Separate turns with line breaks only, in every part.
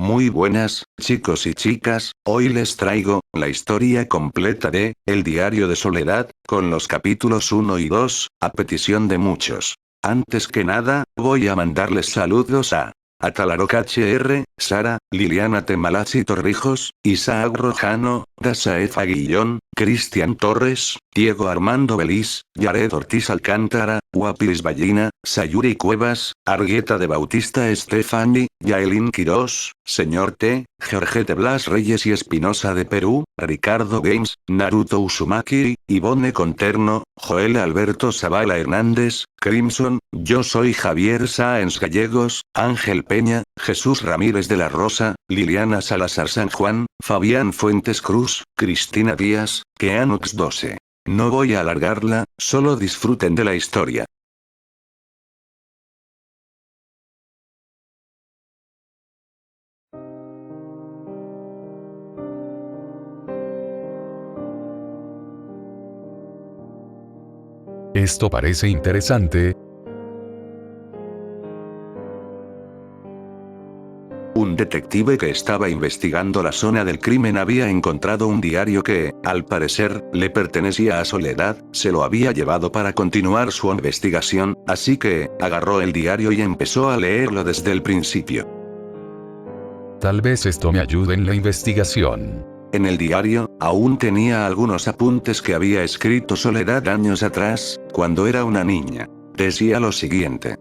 Muy buenas, chicos y chicas, hoy les traigo la historia completa de El diario de Soledad, con los capítulos 1 y 2, a petición de muchos. Antes que nada, voy a mandarles saludos a Atalaroc HR, Sara, Liliana Temalachi Torrijos, Isaac Rojano, Dasaef Aguillón, Cristian Torres, Diego Armando Belis, Yared Ortiz Alcántara, Guapilis Ballina, Sayuri Cuevas, Argueta de Bautista Estefani, Yaelin Quirós, Señor T, Georgette Blas Reyes y Espinosa de Perú, Ricardo Games, Naruto Uzumaki, Ivone Conterno, Joel Alberto Zavala Hernández, Crimson, yo soy Javier Sáenz Gallegos, Ángel Peña, Jesús Ramírez de la Rosa, Liliana Salazar San Juan, Fabián Fuentes Cruz, Cristina Díaz, Keanux 12. No voy a alargarla, solo disfruten de la historia.
Esto parece interesante.
Un detective que estaba investigando la zona del crimen había encontrado un diario que, al parecer, le pertenecía a Soledad, se lo había llevado para continuar su investigación, así que, agarró el diario y empezó a leerlo desde el principio.
Tal vez esto me ayude en la investigación.
En el diario, aún tenía algunos apuntes que había escrito Soledad años atrás, cuando era una niña. Decía lo siguiente.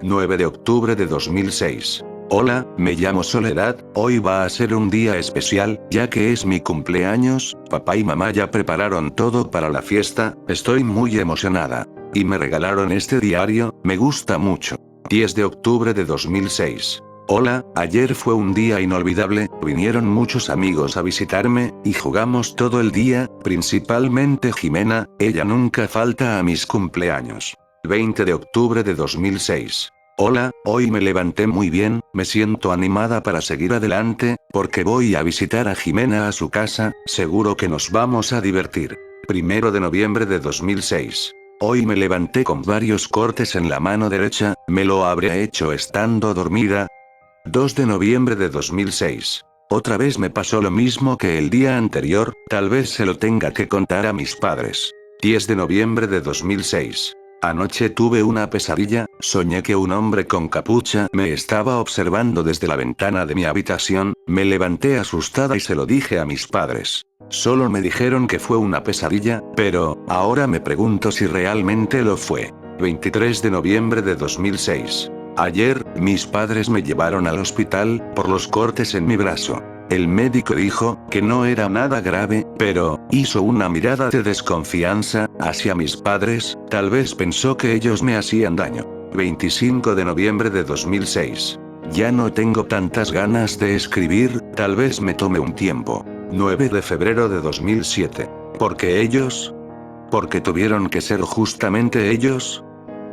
9 de octubre de 2006. Hola, me llamo Soledad, hoy va a ser un día especial, ya que es mi cumpleaños, papá y mamá ya prepararon todo para la fiesta, estoy muy emocionada. Y me regalaron este diario, me gusta mucho. 10 de octubre de 2006. Hola, ayer fue un día inolvidable, vinieron muchos amigos a visitarme, y jugamos todo el día, principalmente Jimena, ella nunca falta a mis cumpleaños. 20 de octubre de 2006. Hola, hoy me levanté muy bien, me siento animada para seguir adelante, porque voy a visitar a Jimena a su casa, seguro que nos vamos a divertir. 1 de noviembre de 2006. Hoy me levanté con varios cortes en la mano derecha, me lo habré hecho estando dormida. 2 de noviembre de 2006. Otra vez me pasó lo mismo que el día anterior, tal vez se lo tenga que contar a mis padres. 10 de noviembre de 2006. Anoche tuve una pesadilla, soñé que un hombre con capucha me estaba observando desde la ventana de mi habitación, me levanté asustada y se lo dije a mis padres. Solo me dijeron que fue una pesadilla, pero, ahora me pregunto si realmente lo fue. 23 de noviembre de 2006. Ayer, mis padres me llevaron al hospital, por los cortes en mi brazo. El médico dijo, que no era nada grave, pero, hizo una mirada de desconfianza, hacia mis padres, tal vez pensó que ellos me hacían daño. 25 de noviembre de 2006. Ya no tengo tantas ganas de escribir, tal vez me tome un tiempo. 9 de febrero de 2007. ¿Por qué ellos? ¿Porque tuvieron que ser justamente ellos?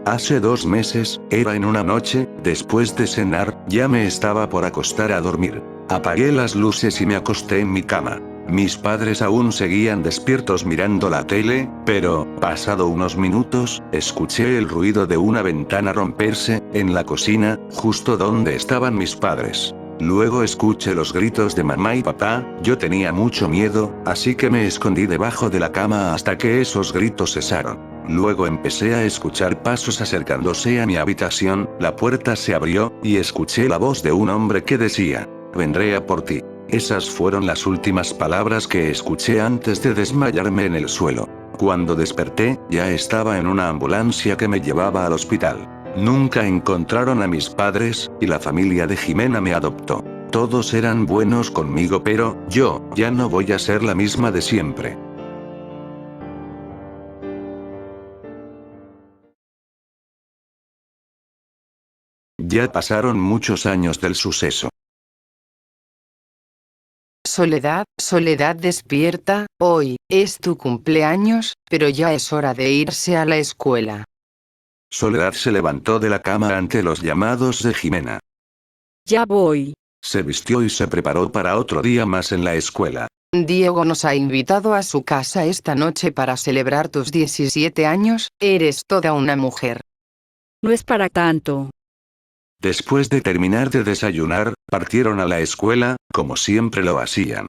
Hace 2 meses, era en una noche, después de cenar, ya me estaba por acostar a dormir. Apagué las luces y me acosté en mi cama. Mis padres aún seguían despiertos mirando la tele, pero, pasado unos minutos, escuché el ruido de una ventana romperse, en la cocina, justo donde estaban mis padres. Luego escuché los gritos de mamá y papá, yo tenía mucho miedo, así que me escondí debajo de la cama hasta que esos gritos cesaron. Luego empecé a escuchar pasos acercándose a mi habitación, la puerta se abrió, y escuché la voz de un hombre que decía, vendré a por ti. Esas fueron las últimas palabras que escuché antes de desmayarme en el suelo. Cuando desperté, ya estaba en una ambulancia que me llevaba al hospital. Nunca encontraron a mis padres, y la familia de Jimena me adoptó. Todos eran buenos conmigo, pero, yo, ya no voy a ser la misma de siempre. Ya pasaron muchos años del suceso.
Soledad, Soledad despierta, hoy, es tu cumpleaños, pero ya es hora de irse a la escuela.
Soledad se levantó de la cama ante los llamados de Jimena.
Ya voy.
Se vistió y se preparó para otro día más en la escuela.
Diego nos ha invitado a su casa esta noche para celebrar tus 17 años, eres toda una mujer.
No es para tanto.
Después de terminar de desayunar, partieron a la escuela, como siempre lo hacían.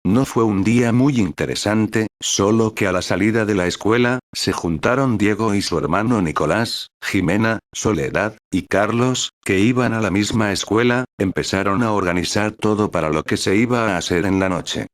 No fue un día muy interesante, solo que a la salida de la escuela, se juntaron Diego y su hermano Nicolás, Jimena, Soledad, y Carlos, que iban a la misma escuela, empezaron a organizar todo para lo que se iba a hacer en la noche.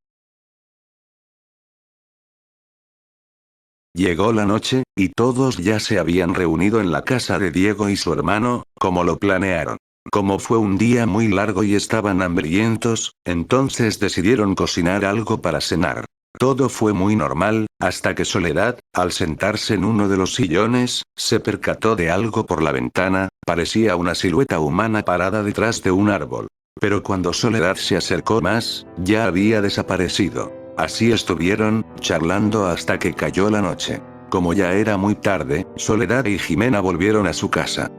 Llegó la noche, y todos ya se habían reunido en la casa de Diego y su hermano, como lo planearon. Como fue un día muy largo y estaban hambrientos, entonces decidieron cocinar algo para cenar. Todo fue muy normal, hasta que Soledad, al sentarse en uno de los sillones, se percató de algo por la ventana, parecía una silueta humana parada detrás de un árbol. Pero cuando Soledad se acercó más, ya había desaparecido. Así estuvieron, charlando hasta que cayó la noche. Como ya era muy tarde, Soledad y Jimena volvieron a su casa.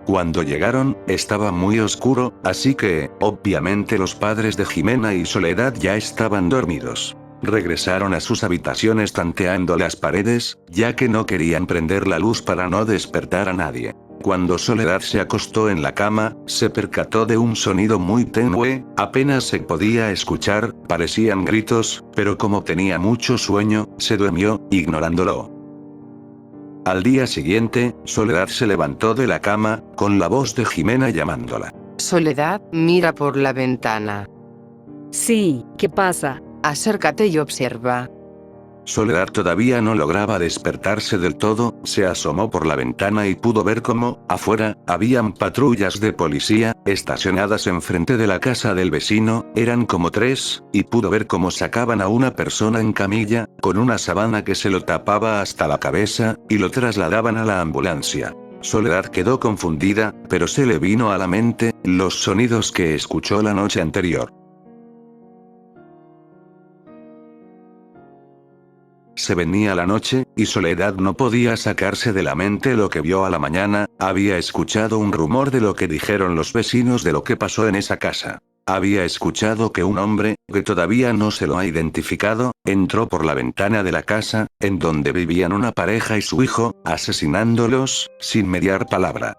Cuando llegaron, estaba muy oscuro, así que, obviamente los padres de Jimena y Soledad ya estaban dormidos. Regresaron a sus habitaciones tanteando las paredes, ya que no querían prender la luz para no despertar a nadie. Cuando Soledad se acostó en la cama, se percató de un sonido muy tenue, apenas se podía escuchar, parecían gritos, pero como tenía mucho sueño, se durmió, ignorándolo. Al día siguiente, Soledad se levantó de la cama, con la voz de Jimena llamándola.
Soledad, mira por la ventana.
Sí, ¿qué pasa?
Acércate y observa.
Soledad todavía no lograba despertarse del todo, se asomó por la ventana y pudo ver cómo, afuera, habían patrullas de policía, estacionadas enfrente de la casa del vecino, eran como 3, y pudo ver cómo sacaban a una persona en camilla, con una sábana que se lo tapaba hasta la cabeza, y lo trasladaban a la ambulancia. Soledad quedó confundida, pero se le vino a la mente, los sonidos que escuchó la noche anterior. Se venía la noche, y Soledad no podía sacarse de la mente lo que vio a la mañana, había escuchado un rumor de lo que dijeron los vecinos de lo que pasó en esa casa. Había escuchado que un hombre, que todavía no se lo ha identificado, entró por la ventana de la casa, en donde vivían una pareja y su hijo, asesinándolos, sin mediar palabra.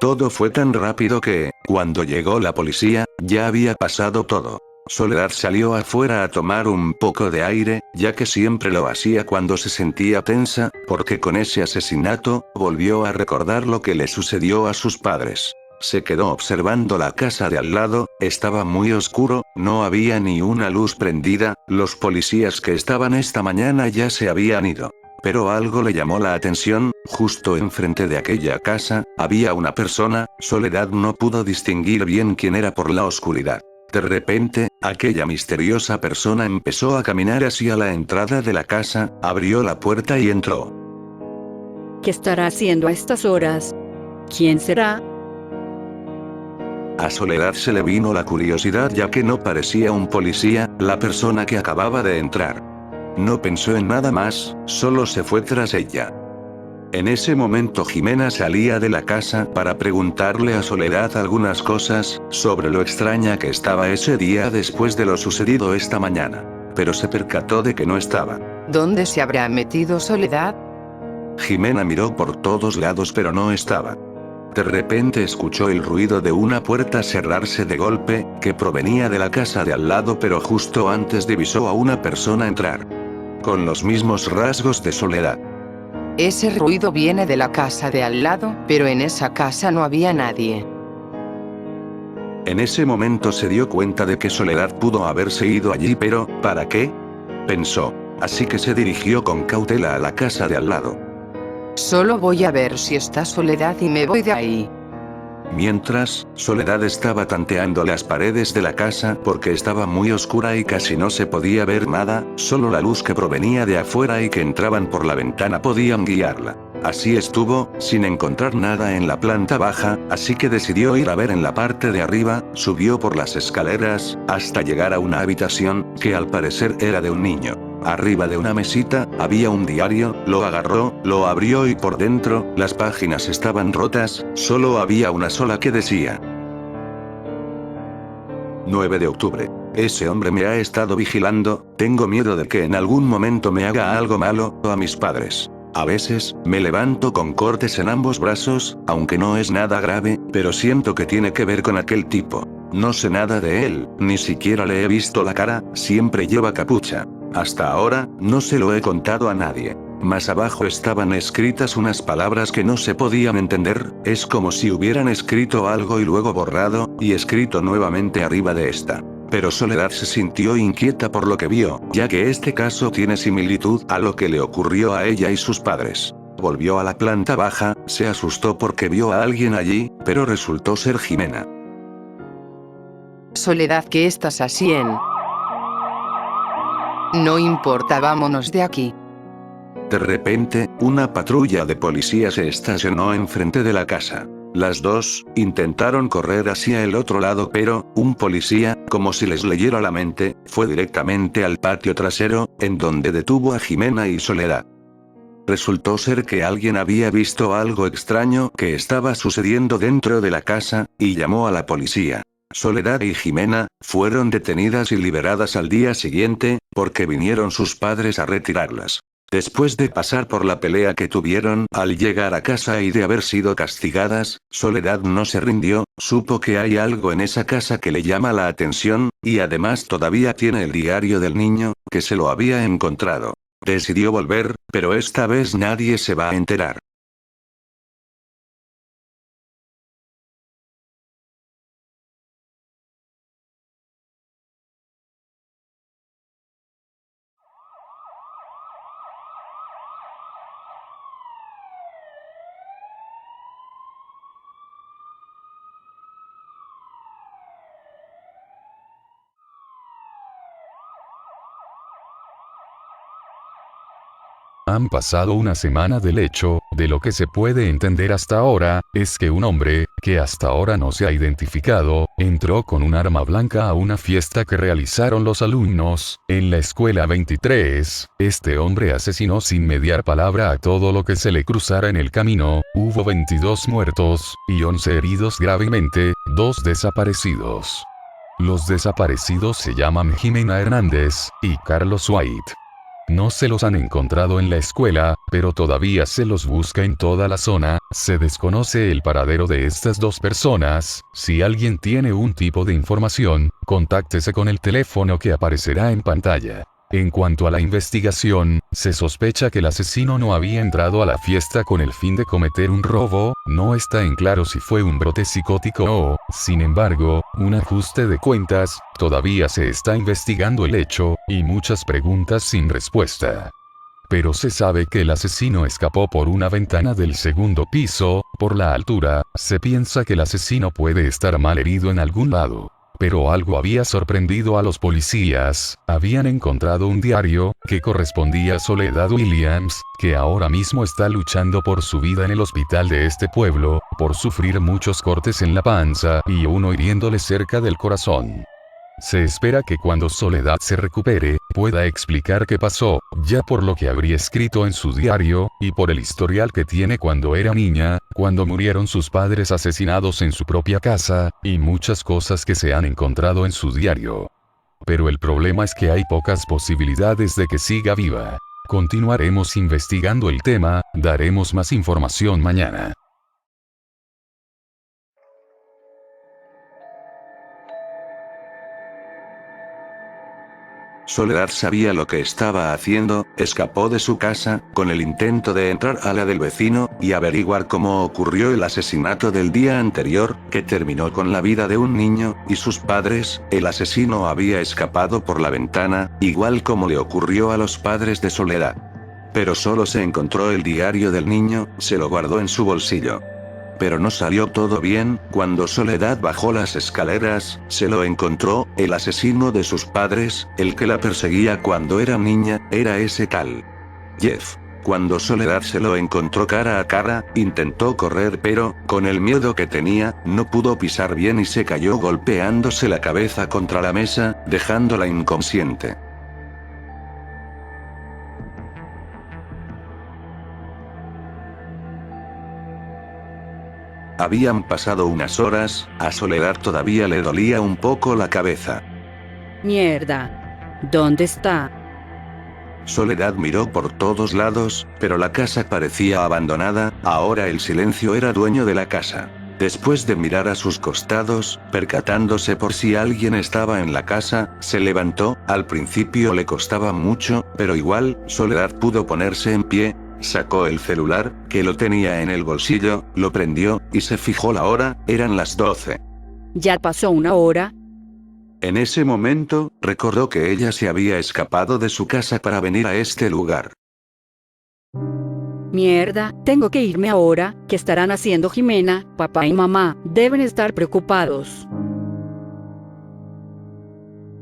Todo fue tan rápido que, cuando llegó la policía, ya había pasado todo. Soledad salió afuera a tomar un poco de aire, ya que siempre lo hacía cuando se sentía tensa, porque con ese asesinato, volvió a recordar lo que le sucedió a sus padres. Se quedó observando la casa de al lado, estaba muy oscuro, no había ni una luz prendida, los policías que estaban esta mañana ya se habían ido. Pero algo le llamó la atención, justo enfrente de aquella casa, había una persona, Soledad no pudo distinguir bien quién era por la oscuridad. De repente, aquella misteriosa persona empezó a caminar hacia la entrada de la casa, abrió la puerta y entró.
¿Qué estará haciendo a estas horas? ¿Quién será?
A Soledad se le vino la curiosidad ya que no parecía un policía, la persona que acababa de entrar. No pensó en nada más, solo se fue tras ella. En ese momento Jimena salía de la casa para preguntarle a Soledad algunas cosas, sobre lo extraña que estaba ese día después de lo sucedido esta mañana. Pero se percató de que no estaba.
¿Dónde se habrá metido Soledad?
Jimena miró por todos lados pero no estaba. De repente escuchó el ruido de una puerta cerrarse de golpe, que provenía de la casa de al lado pero justo antes divisó a una persona entrar. Con los mismos rasgos de Soledad.
Ese ruido viene de la casa de al lado, pero en esa casa no había nadie.
En ese momento se dio cuenta de que Soledad pudo haberse ido allí, pero ¿para qué? Pensó. Así que se dirigió con cautela a la casa de al lado.
Solo voy a ver si está Soledad y me voy de ahí.
Mientras, Soledad estaba tanteando las paredes de la casa porque estaba muy oscura y casi no se podía ver nada, solo la luz que provenía de afuera y que entraban por la ventana podían guiarla. Así estuvo, sin encontrar nada en la planta baja, así que decidió ir a ver en la parte de arriba, subió por las escaleras, hasta llegar a una habitación, que al parecer era de un niño. Arriba de una mesita, había un diario, lo agarró, lo abrió y por dentro, las páginas estaban rotas, solo había una sola que decía: 9 de octubre. Ese hombre me ha estado vigilando, tengo miedo de que en algún momento me haga algo malo a mis padres. A veces, me levanto con cortes en ambos brazos, aunque no es nada grave, pero siento que tiene que ver con aquel tipo. No sé nada de él, ni siquiera le he visto la cara, siempre lleva capucha. Hasta ahora, no se lo he contado a nadie. Más abajo estaban escritas unas palabras que no se podían entender, es como si hubieran escrito algo y luego borrado, y escrito nuevamente arriba de esta. Pero Soledad se sintió inquieta por lo que vio, ya que este caso tiene similitud a lo que le ocurrió a ella y sus padres. Volvió a la planta baja, se asustó porque vio a alguien allí, pero resultó ser Jimena.
Soledad, ¿qué estás haciendo? No importa, vámonos de aquí.
De repente, una patrulla de policía se estacionó enfrente de la casa. Las dos intentaron correr hacia el otro lado, pero un policía, como si les leyera la mente, fue directamente al patio trasero, en donde detuvo a Jimena y Soledad. Resultó ser que alguien había visto algo extraño que estaba sucediendo dentro de la casa, y llamó a la policía. Soledad y Jimena fueron detenidas y liberadas al día siguiente, porque vinieron sus padres a retirarlas. Después de pasar por la pelea que tuvieron al llegar a casa y de haber sido castigadas, Soledad no se rindió, supo que hay algo en esa casa que le llama la atención, y además todavía tiene el diario del niño, que se lo había encontrado. Decidió volver, pero esta vez nadie se va a enterar.
Han pasado una semana del hecho, de lo que se puede entender hasta ahora, es que un hombre, que hasta ahora no se ha identificado, entró con un arma blanca a una fiesta que realizaron los alumnos, en la escuela 23, este hombre asesinó sin mediar palabra a todo lo que se le cruzara en el camino, hubo 22 muertos, y 11 heridos gravemente, 2 desaparecidos. Los desaparecidos se llaman Jimena Hernández, y Carlos White. No se los han encontrado en la escuela, pero todavía se los busca en toda la zona, se desconoce el paradero de estas dos personas, si alguien tiene un tipo de información, contáctese con el teléfono que aparecerá en pantalla. En cuanto a la investigación, se sospecha que el asesino no había entrado a la fiesta con el fin de cometer un robo, no está en claro si fue un brote psicótico o, sin embargo, un ajuste de cuentas, todavía se está investigando el hecho, y muchas preguntas sin respuesta. Pero se sabe que el asesino escapó por una ventana del segundo piso, por la altura, se piensa que el asesino puede estar mal herido en algún lado. Pero algo había sorprendido a los policías, habían encontrado un diario, que correspondía a Soledad Williams, que ahora mismo está luchando por su vida en el hospital de este pueblo, por sufrir muchos cortes en la panza y uno hiriéndole cerca del corazón. Se espera que cuando Soledad se recupere, pueda explicar qué pasó, ya por lo que habría escrito en su diario, y por el historial que tiene cuando era niña, cuando murieron sus padres asesinados en su propia casa, y muchas cosas que se han encontrado en su diario. Pero el problema es que hay pocas posibilidades de que siga viva. Continuaremos investigando el tema, daremos más información mañana.
Soledad sabía lo que estaba haciendo, escapó de su casa, con el intento de entrar a la del vecino, y averiguar cómo ocurrió el asesinato del día anterior, que terminó con la vida de un niño, y sus padres. El asesino había escapado por la ventana, igual como le ocurrió a los padres de Soledad. Pero solo se encontró el diario del niño, se lo guardó en su bolsillo. Pero no salió todo bien, cuando Soledad bajó las escaleras, se lo encontró, el asesino de sus padres, el que la perseguía cuando era niña, era ese tal Jeff. Cuando Soledad se lo encontró cara a cara, intentó correr pero, con el miedo que tenía, no pudo pisar bien y se cayó golpeándose la cabeza contra la mesa, dejándola inconsciente. Habían pasado unas horas, a Soledad todavía le dolía un poco la cabeza.
Mierda. ¿Dónde está?
Soledad miró por todos lados, pero la casa parecía abandonada, ahora el silencio era dueño de la casa. Después de mirar a sus costados, percatándose por si alguien estaba en la casa, se levantó. Al principio le costaba mucho, pero igual, Soledad pudo ponerse en pie, sacó el celular, que lo tenía en el bolsillo, lo prendió, y se fijó la hora, eran las 12.
Ya pasó una hora.
En ese momento, recordó que ella se había escapado de su casa para venir a este lugar.
Mierda, tengo que irme ahora. ¿Qué estarán haciendo Jimena? Papá y mamá deben estar preocupados.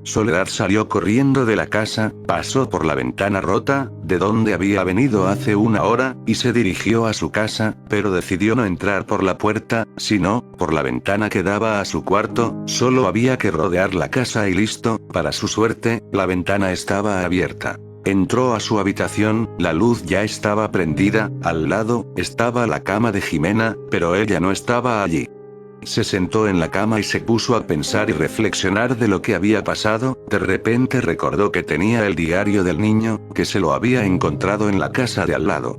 Soledad salió corriendo de la casa, pasó por la ventana rota, de donde había venido hace una hora, y se dirigió a su casa, pero decidió no entrar por la puerta, sino, por la ventana que daba a su cuarto. Solo había que rodear la casa y listo. Para su suerte, la ventana estaba abierta. Entró a su habitación, la luz ya estaba prendida, al lado, estaba la cama de Jimena, pero ella no estaba allí. Se sentó en la cama y se puso a pensar y reflexionar de lo que había pasado. De repente recordó que tenía el diario del niño, que se lo había encontrado en la casa de al lado.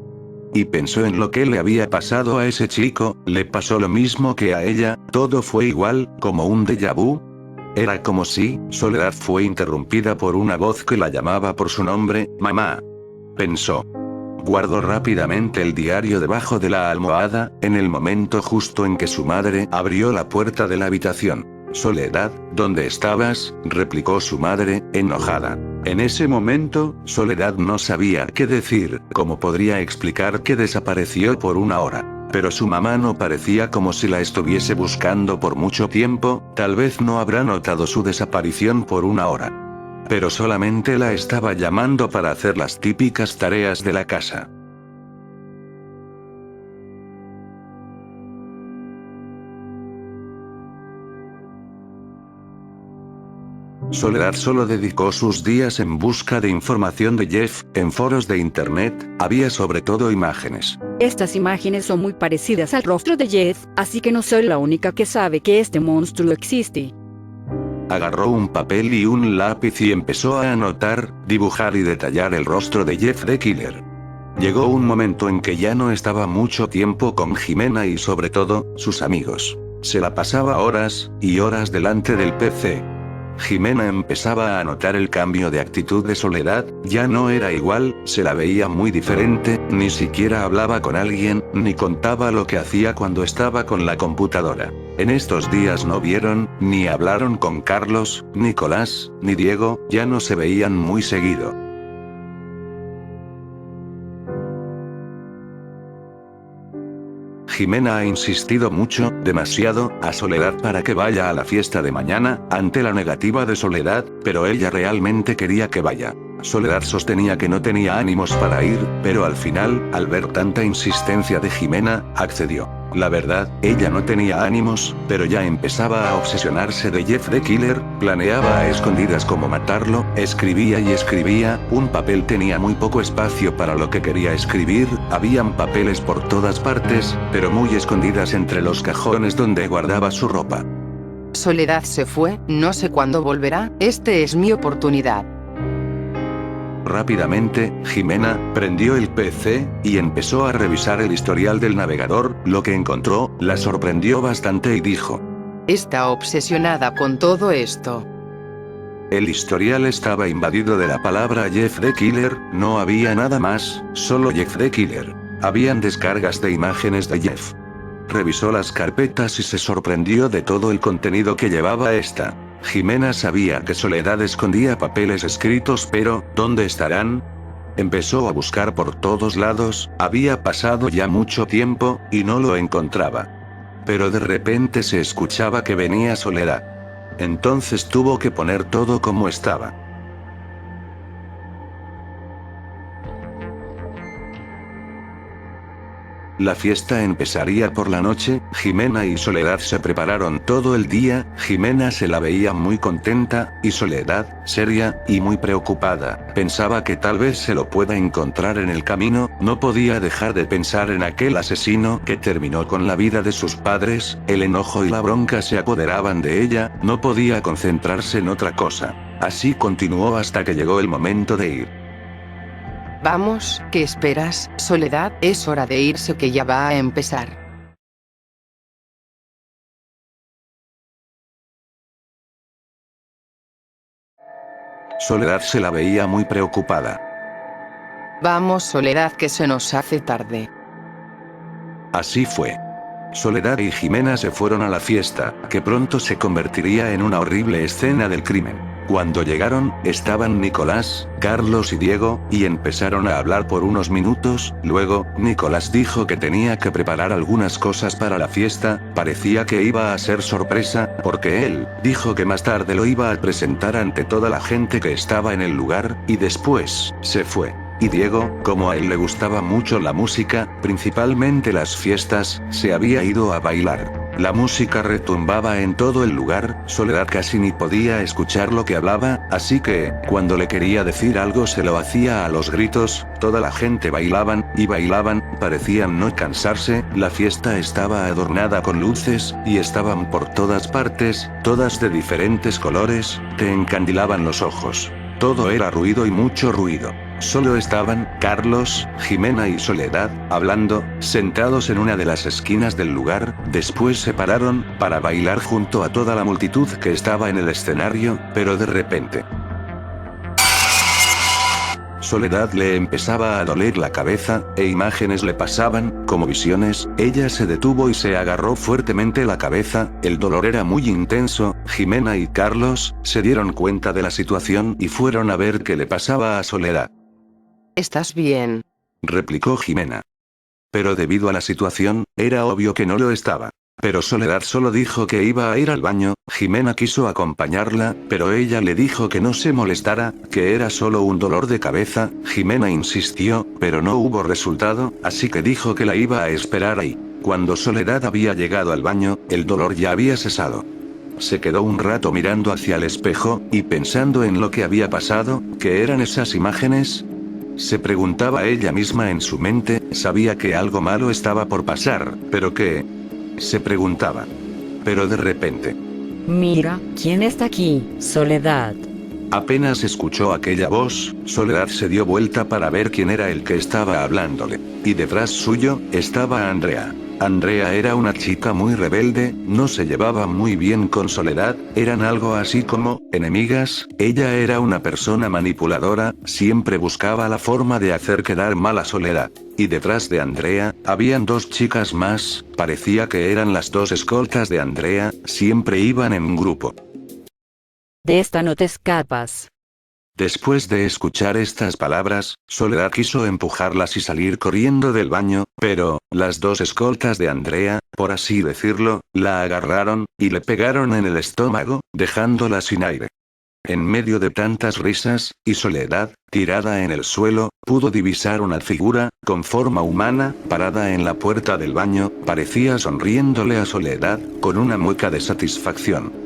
Y pensó en lo que le había pasado a ese chico, le pasó lo mismo que a ella, todo fue igual, como un déjà vu. Era como si, Soledad fue interrumpida por una voz que la llamaba por su nombre, mamá. Pensó. Guardó rápidamente el diario debajo de la almohada, en el momento justo en que su madre abrió la puerta de la habitación. Soledad, ¿dónde estabas?, replicó su madre, enojada. En ese momento, Soledad no sabía qué decir, cómo podría explicar que desapareció por una hora. Pero su mamá no parecía como si la estuviese buscando por mucho tiempo, tal vez no habrá notado su desaparición por una hora. Pero solamente la estaba llamando para hacer las típicas tareas de la casa. Soledad solo dedicó sus días en busca de información de Jeff. En foros de internet, había sobre todo imágenes.
Estas imágenes son muy parecidas al rostro de Jeff, así que no soy la única que sabe que este monstruo existe.
Agarró un papel y un lápiz y empezó a anotar, dibujar y detallar el rostro de Jeff the Killer. Llegó un momento en que ya no estaba mucho tiempo con Jimena y sobre todo, sus amigos. Se la pasaba horas y horas delante del PC. Jimena empezaba a notar el cambio de actitud de Soledad, ya no era igual, se la veía muy diferente, ni siquiera hablaba con alguien, ni contaba lo que hacía cuando estaba con la computadora. En estos días no vieron, ni hablaron con Carlos, Nicolás, ni Diego, ya no se veían muy seguido. Jimena ha insistido mucho, demasiado, a Soledad para que vaya a la fiesta de mañana, ante la negativa de Soledad, pero ella realmente quería que vaya. Soledad sostenía que no tenía ánimos para ir, pero al final, al ver tanta insistencia de Jimena, accedió. La verdad, ella no tenía ánimos, pero ya empezaba a obsesionarse de Jeff the Killer, planeaba a escondidas cómo matarlo, escribía y escribía, un papel tenía muy poco espacio para lo que quería escribir, habían papeles por todas partes, pero muy escondidas entre los cajones donde guardaba su ropa.
Soledad se fue, no sé cuándo volverá, este es mi oportunidad.
Rápidamente, Jimena prendió el PC y empezó a revisar el historial del navegador. Lo que encontró la sorprendió bastante y dijo:
Está obsesionada con todo esto.
El historial estaba invadido de la palabra Jeff the Killer, no había nada más, solo Jeff the Killer. Habían descargas de imágenes de Jeff. Revisó las carpetas y se sorprendió de todo el contenido que llevaba esta. Jimena sabía que Soledad escondía papeles escritos, pero ¿dónde estarán? Empezó a buscar por todos lados, había pasado ya mucho tiempo, y no lo encontraba. Pero de repente se escuchaba que venía Soledad. Entonces tuvo que poner todo como estaba. La fiesta empezaría por la noche. Jimena y Soledad se prepararon todo el día. Jimena se la veía muy contenta, y Soledad, seria, y muy preocupada. Pensaba que tal vez se lo pueda encontrar en el camino. No podía dejar de pensar en aquel asesino que terminó con la vida de sus padres. El enojo y la bronca se apoderaban de ella, no podía concentrarse en otra cosa. Así continuó hasta que llegó el momento de ir.
Vamos, ¿qué esperas, Soledad? Es hora de irse que ya va a empezar.
Soledad se la veía muy preocupada.
Vamos, Soledad, que se nos hace tarde.
Así fue. Soledad y Jimena se fueron a la fiesta, que pronto se convertiría en una horrible escena del crimen. Cuando llegaron, estaban Nicolás, Carlos y Diego, y empezaron a hablar por unos minutos. Luego, Nicolás dijo que tenía que preparar algunas cosas para la fiesta. Parecía que iba a ser sorpresa, porque él dijo que más tarde lo iba a presentar ante toda la gente que estaba en el lugar, y después se fue. Y Diego, como a él le gustaba mucho la música, principalmente las fiestas, se había ido a bailar. La música retumbaba en todo el lugar. Soledad casi ni podía escuchar lo que hablaba, así que, cuando le quería decir algo se lo hacía a los gritos. Toda la gente bailaban, y bailaban, parecían no cansarse. La fiesta estaba adornada con luces, y estaban por todas partes, todas de diferentes colores, te encandilaban los ojos. Todo era ruido y mucho ruido. Solo estaban Carlos, Jimena y Soledad, hablando, sentados en una de las esquinas del lugar. Después se pararon, para bailar junto a toda la multitud que estaba en el escenario, pero de repente, Soledad le empezaba a doler la cabeza, e imágenes le pasaban, como visiones. Ella se detuvo y se agarró fuertemente la cabeza. El dolor era muy intenso. Jimena y Carlos se dieron cuenta de la situación y fueron a ver qué le pasaba a Soledad.
¿Estás bien?
Replicó Jimena. Pero debido a la situación, era obvio que no lo estaba. Pero Soledad solo dijo que iba a ir al baño. Jimena quiso acompañarla, pero ella le dijo que no se molestara, que era solo un dolor de cabeza. Jimena insistió, pero no hubo resultado, así que dijo que la iba a esperar ahí. Cuando Soledad había llegado al baño, el dolor ya había cesado. Se quedó un rato mirando hacia el espejo, y pensando en lo que había pasado. ¿Qué eran esas imágenes? Se preguntaba ella misma en su mente. Sabía que algo malo estaba por pasar, pero ¿qué? Se preguntaba. Pero de repente,
Mira, ¿quién está aquí? Soledad.
apenas escuchó aquella voz, Soledad se dio vuelta para ver quién era el que estaba hablándole. Y detrás suyo, estaba Andrea. Andrea era una chica muy rebelde, no se llevaba muy bien con Soledad, eran algo así como enemigas. Ella era una persona manipuladora, siempre buscaba la forma de hacer quedar mal a Soledad. Y detrás de Andrea, habían dos chicas más, parecía que eran las dos escoltas de Andrea, siempre iban en un grupo.
De esta no te escapas.
Después de escuchar estas palabras, Soledad quiso empujarlas y salir corriendo del baño, pero, las dos escoltas de Andrea, por así decirlo, la agarraron, y le pegaron en el estómago, dejándola sin aire. En medio de tantas risas, y Soledad, tirada en el suelo, pudo divisar una figura, con forma humana, parada en la puerta del baño. Parecía sonriéndole a Soledad, con una mueca de satisfacción.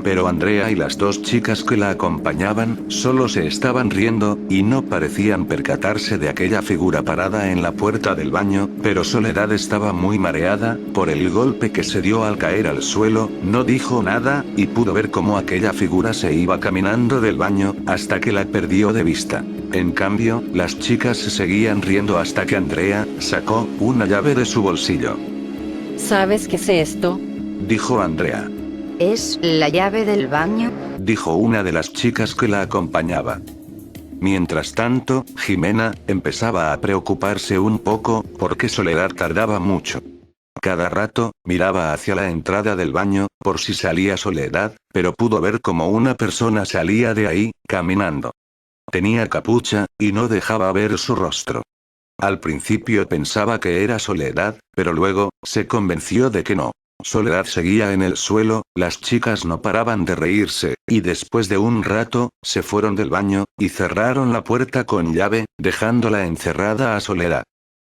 Pero Andrea y las dos chicas que la acompañaban, solo se estaban riendo, y no parecían percatarse de aquella figura parada en la puerta del baño. Pero Soledad estaba muy mareada, por el golpe que se dio al caer al suelo. No dijo nada, y pudo ver cómo aquella figura se iba caminando del baño, hasta que la perdió de vista. En cambio, las chicas se seguían riendo hasta que Andrea sacó una llave de su bolsillo.
¿Sabes qué es esto?
Dijo Andrea.
¿Es la llave del baño?
Dijo una de las chicas que la acompañaba. Mientras tanto, Jimena empezaba a preocuparse un poco, porque Soledad tardaba mucho. Cada rato, miraba hacia la entrada del baño, por si salía Soledad, pero pudo ver como una persona salía de ahí, caminando. Tenía capucha, y no dejaba ver su rostro. Al principio pensaba que era Soledad, pero luego, se convenció de que no. Soledad seguía en el suelo, las chicas no paraban de reírse, y después de un rato, se fueron del baño, y cerraron la puerta con llave, dejándola encerrada a Soledad.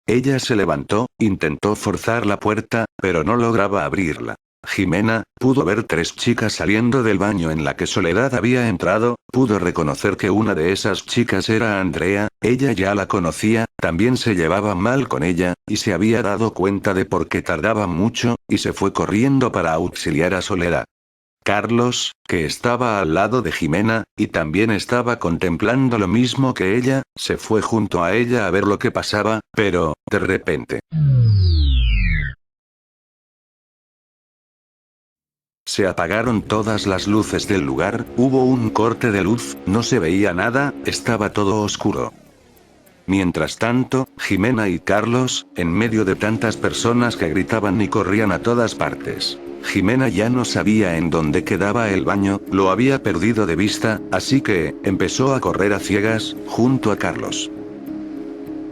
Ella se levantó, intentó forzar la puerta, pero no lograba abrirla. Jimena pudo ver 3 chicas saliendo del baño en la que Soledad había entrado, pudo reconocer que una de esas chicas era Andrea, ella ya la conocía, también se llevaba mal con ella, y se había dado cuenta de por qué tardaba mucho, y se fue corriendo para auxiliar a Soledad. Carlos, que estaba al lado de Jimena, y también estaba contemplando lo mismo que ella, se fue junto a ella a ver lo que pasaba, pero, de repente, se apagaron todas las luces del lugar, hubo un corte de luz, no se veía nada, estaba todo oscuro. Mientras tanto, Jimena y Carlos, en medio de tantas personas que gritaban y corrían a todas partes. Jimena ya no sabía en dónde quedaba el baño, lo había perdido de vista, así que, empezó a correr a ciegas, junto a Carlos.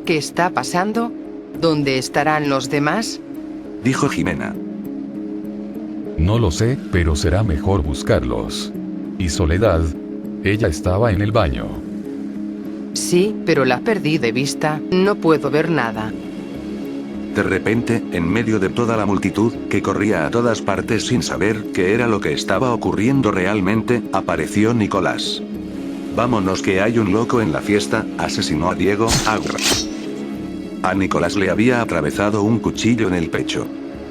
¿Qué está pasando? ¿Dónde estarán los demás?
Dijo Jimena.
No lo sé, pero será mejor buscarlos. ¿Y Soledad? Ella estaba en el baño.
Sí, pero la perdí de vista, no puedo ver nada.
De repente, en medio de toda la multitud, que corría a todas partes sin saber qué era lo que estaba ocurriendo realmente, apareció Nicolás. Vámonos que hay un loco en la fiesta, asesinó a Diego Aguirre. A Nicolás le había atravesado un cuchillo en el pecho.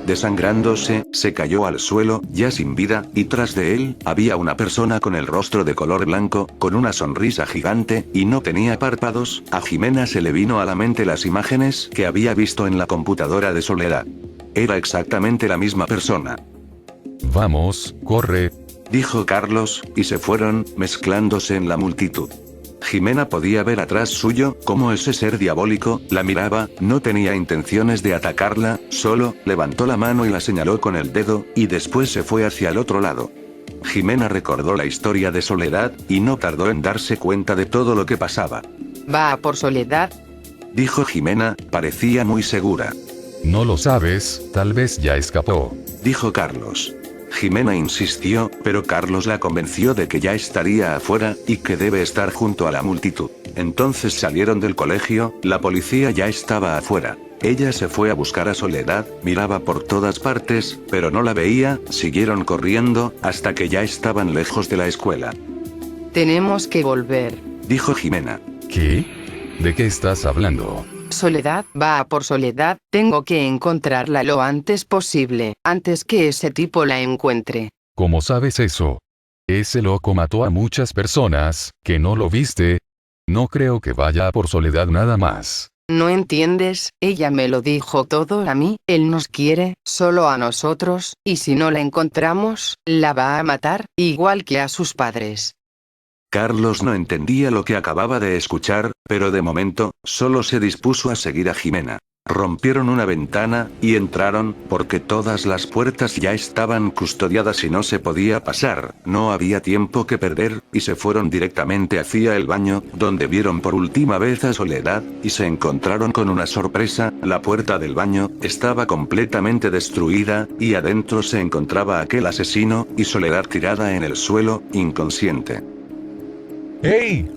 Desangrándose, se cayó al suelo, ya sin vida, y tras de él, había una persona con el rostro de color blanco, con una sonrisa gigante, y no tenía párpados. A Jimena se le vino a la mente las imágenes que había visto en la computadora de Soledad. Era exactamente la misma persona.
Vamos, corre.
Dijo Carlos, y se fueron, mezclándose en la multitud. Jimena podía ver atrás suyo, cómo ese ser diabólico, la miraba, no tenía intenciones de atacarla, solo, levantó la mano y la señaló con el dedo, y después se fue hacia el otro lado. Jimena recordó la historia de Soledad, y no tardó en darse cuenta de todo lo que pasaba.
¿Va a por Soledad?
Dijo Jimena, parecía muy segura.
No lo sabes, tal vez ya escapó.
Dijo Carlos. Jimena insistió, pero Carlos la convenció de que ya estaría afuera, y que debe estar junto a la multitud. Entonces salieron del colegio, la policía ya estaba afuera. Ella se fue a buscar a Soledad, miraba por todas partes, pero no la veía, siguieron corriendo, hasta que ya estaban lejos de la escuela.
Tenemos que volver.
Dijo Jimena.
¿Qué? ¿De qué estás hablando?
Soledad, va a por Soledad, tengo que encontrarla lo antes posible, antes que ese tipo la encuentre.
¿Cómo sabes eso? Ese loco mató a muchas personas, ¿que no lo viste? No creo que vaya a por Soledad nada más.
¿No entiendes? Ella me lo dijo todo a mí, él nos quiere, solo a nosotros, y si no la encontramos, la va a matar, igual que a sus padres.
Carlos no entendía lo que acababa de escuchar, pero de momento, solo se dispuso a seguir a Jimena. Rompieron una ventana, y entraron, porque todas las puertas ya estaban custodiadas y no se podía pasar, no había tiempo que perder, y se fueron directamente hacia el baño, donde vieron por última vez a Soledad, y se encontraron con una sorpresa, la puerta del baño, estaba completamente destruida, y adentro se encontraba aquel asesino, y Soledad tirada en el suelo, inconsciente.
¡Hey!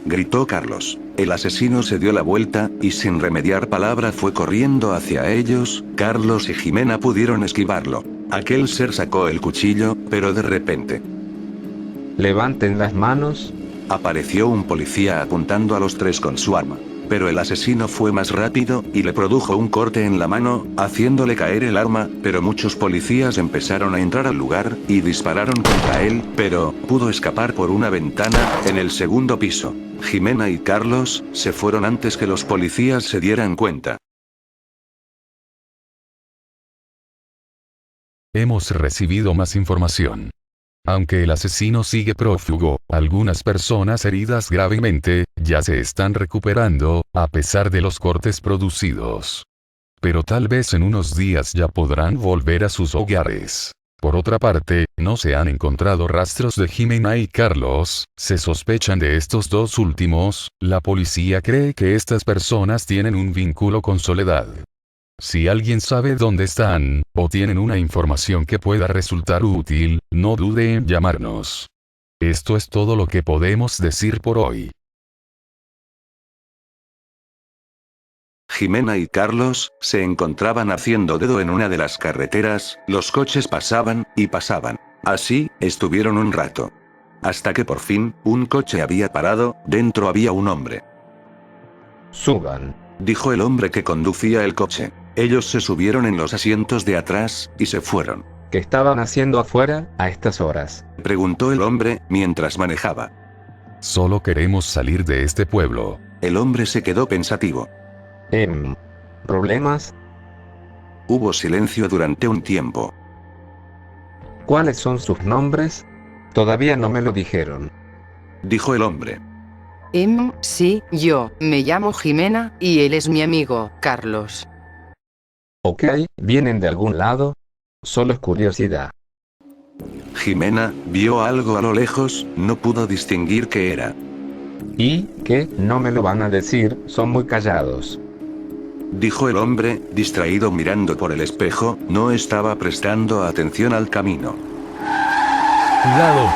Gritó Carlos. El asesino se dio la vuelta, y sin remediar palabra fue corriendo hacia ellos. Carlos y Jimena pudieron esquivarlo. Aquel ser sacó el cuchillo, pero de repente
Levanten las manos.
apareció un policía apuntando a los 3 con su arma. Pero el asesino fue más rápido, y le produjo un corte en la mano, haciéndole caer el arma, pero muchos policías empezaron a entrar al lugar, y dispararon contra él, pero, pudo escapar por una ventana, en el 2.º piso. Jimena y Carlos, se fueron antes que los policías se dieran cuenta.
Hemos recibido más información. Aunque el asesino sigue prófugo, algunas personas heridas gravemente, ya se están recuperando, a pesar de los cortes producidos. Pero tal vez en unos días ya podrán volver a sus hogares. Por otra parte, no se han encontrado rastros de Jimena y Carlos, se sospechan de estos dos últimos, la policía cree que estas personas tienen un vínculo con Soledad. Si alguien sabe dónde están, o tienen una información que pueda resultar útil, no dude en llamarnos. Esto es todo lo que podemos decir por hoy.
Jimena y Carlos se encontraban haciendo dedo en una de las carreteras, los coches pasaban y pasaban. Así, estuvieron un rato. Hasta que por fin, un coche había parado, dentro había un hombre.
Suban.
Dijo el hombre que conducía el coche. Ellos se subieron en los asientos de atrás, y se fueron.
¿Qué estaban haciendo afuera, a estas horas?
Preguntó el hombre, mientras manejaba.
Solo queremos salir de este pueblo.
El hombre se quedó pensativo.
¿Problemas?
Hubo silencio durante un tiempo.
¿Cuáles son sus nombres? Todavía no me lo dijeron.
Dijo el hombre.
Sí, yo, me llamo Jimena, y él es mi amigo, Carlos.
Ok, ¿vienen de algún lado? Solo es curiosidad.
Jimena vio algo a lo lejos, no pudo distinguir qué era.
¿Y qué? No me lo van a decir, son muy callados.
Dijo el hombre, distraído mirando por el espejo, no estaba prestando atención al camino.
¡Cuidado!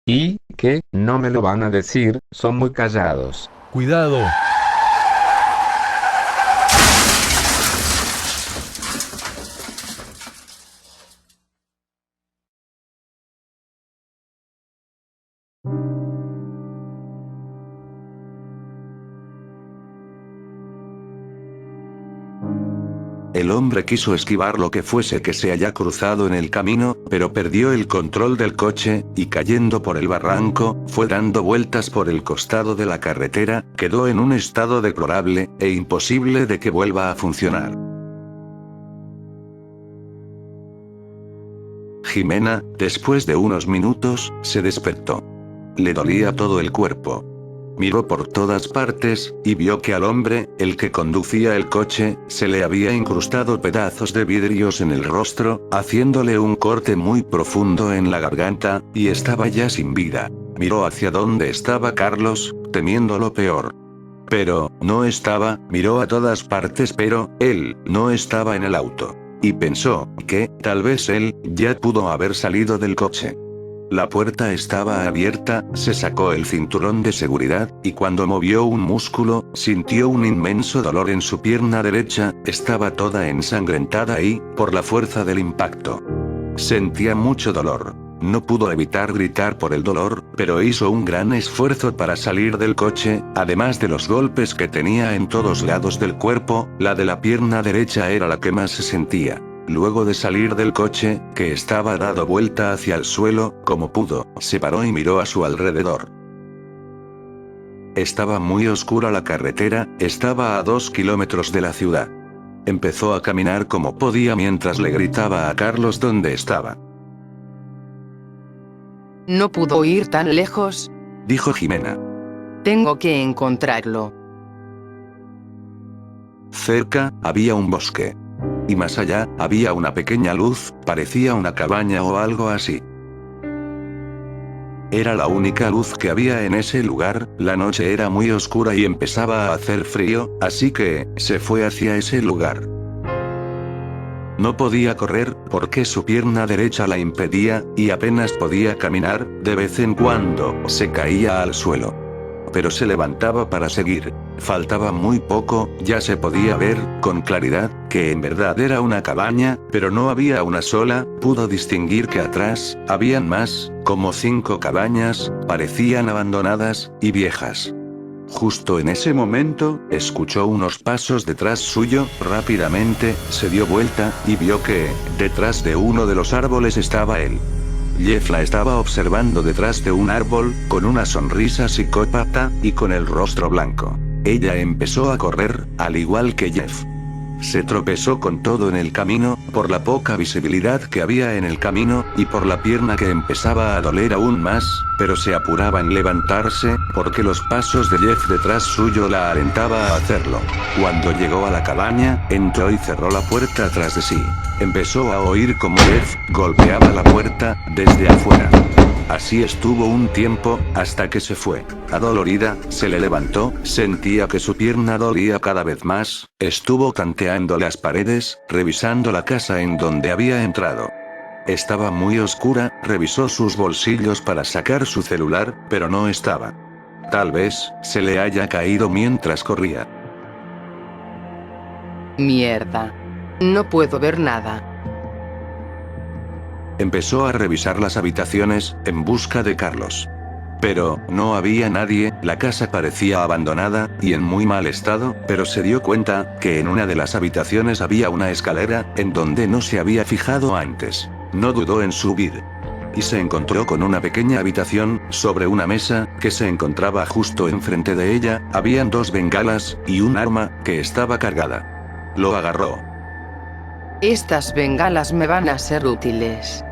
¿Y qué? No me lo van a decir, son muy callados.
¡Cuidado!
El hombre quiso esquivar lo que fuese que se haya cruzado en el camino, pero perdió el control del coche, y cayendo por el barranco, fue dando vueltas por el costado de la carretera, quedó en un estado deplorable, e imposible de que vuelva a funcionar. Jimena, después de unos minutos, se despertó. Le dolía todo el cuerpo. Miró por todas partes, y vio que al hombre, el que conducía el coche, se le había incrustado pedazos de vidrios en el rostro, haciéndole un corte muy profundo en la garganta, y estaba ya sin vida. Miró hacia donde estaba Carlos, temiendo lo peor. Pero, no estaba, miró a todas partes pero, él, no estaba en el auto. Y pensó, que, tal vez él, ya pudo haber salido del coche. La puerta estaba abierta, se sacó el cinturón de seguridad, y cuando movió un músculo, sintió un inmenso dolor en su pierna derecha, estaba toda ensangrentada y, por la fuerza del impacto. Sentía mucho dolor. No pudo evitar gritar por el dolor, pero hizo un gran esfuerzo para salir del coche, además de los golpes que tenía en todos lados del cuerpo, la de la pierna derecha era la que más se sentía. Luego de salir del coche, que estaba dado vuelta hacia el suelo, como pudo, se paró y miró a su alrededor. Estaba muy oscura la carretera, estaba a 2 kilómetros de la ciudad. Empezó a caminar como podía mientras le gritaba a Carlos dónde estaba.
No pudo ir tan lejos.
Dijo Jimena.
Tengo que encontrarlo.
Cerca, había un bosque. Y más allá, había una pequeña luz, parecía una cabaña o algo así. Era la única luz que había en ese lugar, la noche era muy oscura y empezaba a hacer frío, así que, se fue hacia ese lugar. No podía correr, porque su pierna derecha la impedía, y apenas podía caminar, de vez en cuando, se caía al suelo. Pero se levantaba para seguir. Faltaba muy poco, ya se podía ver, con claridad, que en verdad era una cabaña, pero no había una sola, pudo distinguir que atrás, habían más, como 5 cabañas, parecían abandonadas, y viejas. Justo en ese momento, escuchó unos pasos detrás suyo, rápidamente, se dio vuelta, y vio que, detrás de uno de los árboles estaba él. Jeff la estaba observando detrás de un árbol, con una sonrisa psicópata, y con el rostro blanco. Ella empezó a correr, al igual que Jeff. Se tropezó con todo en el camino, por la poca visibilidad que había en el camino, y por la pierna que empezaba a doler aún más, pero se apuraba en levantarse, porque los pasos de Jeff detrás suyo la alentaba a hacerlo. Cuando llegó a la cabaña, entró y cerró la puerta tras de sí. Empezó a oír como Jeff golpeaba la puerta desde afuera. Así estuvo un tiempo, hasta que se fue. Adolorida, se le levantó, sentía que su pierna dolía cada vez más, estuvo tanteando las paredes, revisando la casa en donde había entrado. Estaba muy oscura, revisó sus bolsillos para sacar su celular, pero no estaba. Tal vez, se le haya caído mientras corría.
Mierda. No puedo ver nada.
Empezó a revisar las habitaciones, en busca de Carlos. Pero, no había nadie, la casa parecía abandonada, y en muy mal estado, pero se dio cuenta, que en una de las habitaciones había una escalera, en donde no se había fijado antes. No dudó en subir. Y se encontró con una pequeña habitación, sobre una mesa, que se encontraba justo enfrente de ella, habían 2 bengalas, y un arma, que estaba cargada. Lo agarró.
Estas bengalas me van a ser útiles.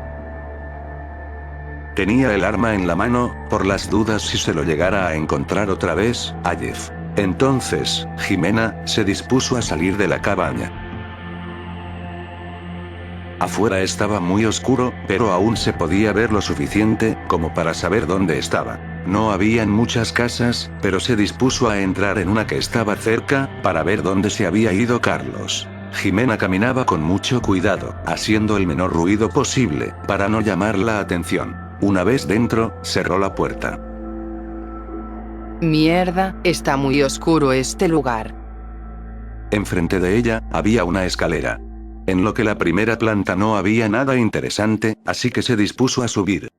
Tenía el arma en la mano, por las dudas si se lo llegara a encontrar otra vez, a Jeff. Entonces, Jimena, se dispuso a salir de la cabaña. Afuera estaba muy oscuro, pero aún se podía ver lo suficiente, como para saber dónde estaba. No habían muchas casas, pero se dispuso a entrar en una que estaba cerca, para ver dónde se había ido Carlos. Jimena caminaba con mucho cuidado, haciendo el menor ruido posible, para no llamar la atención. Una vez dentro, cerró la puerta.
Mierda, está muy oscuro este lugar.
Enfrente de ella, había una escalera. En lo que la primera planta no había nada interesante, así que se dispuso a subir.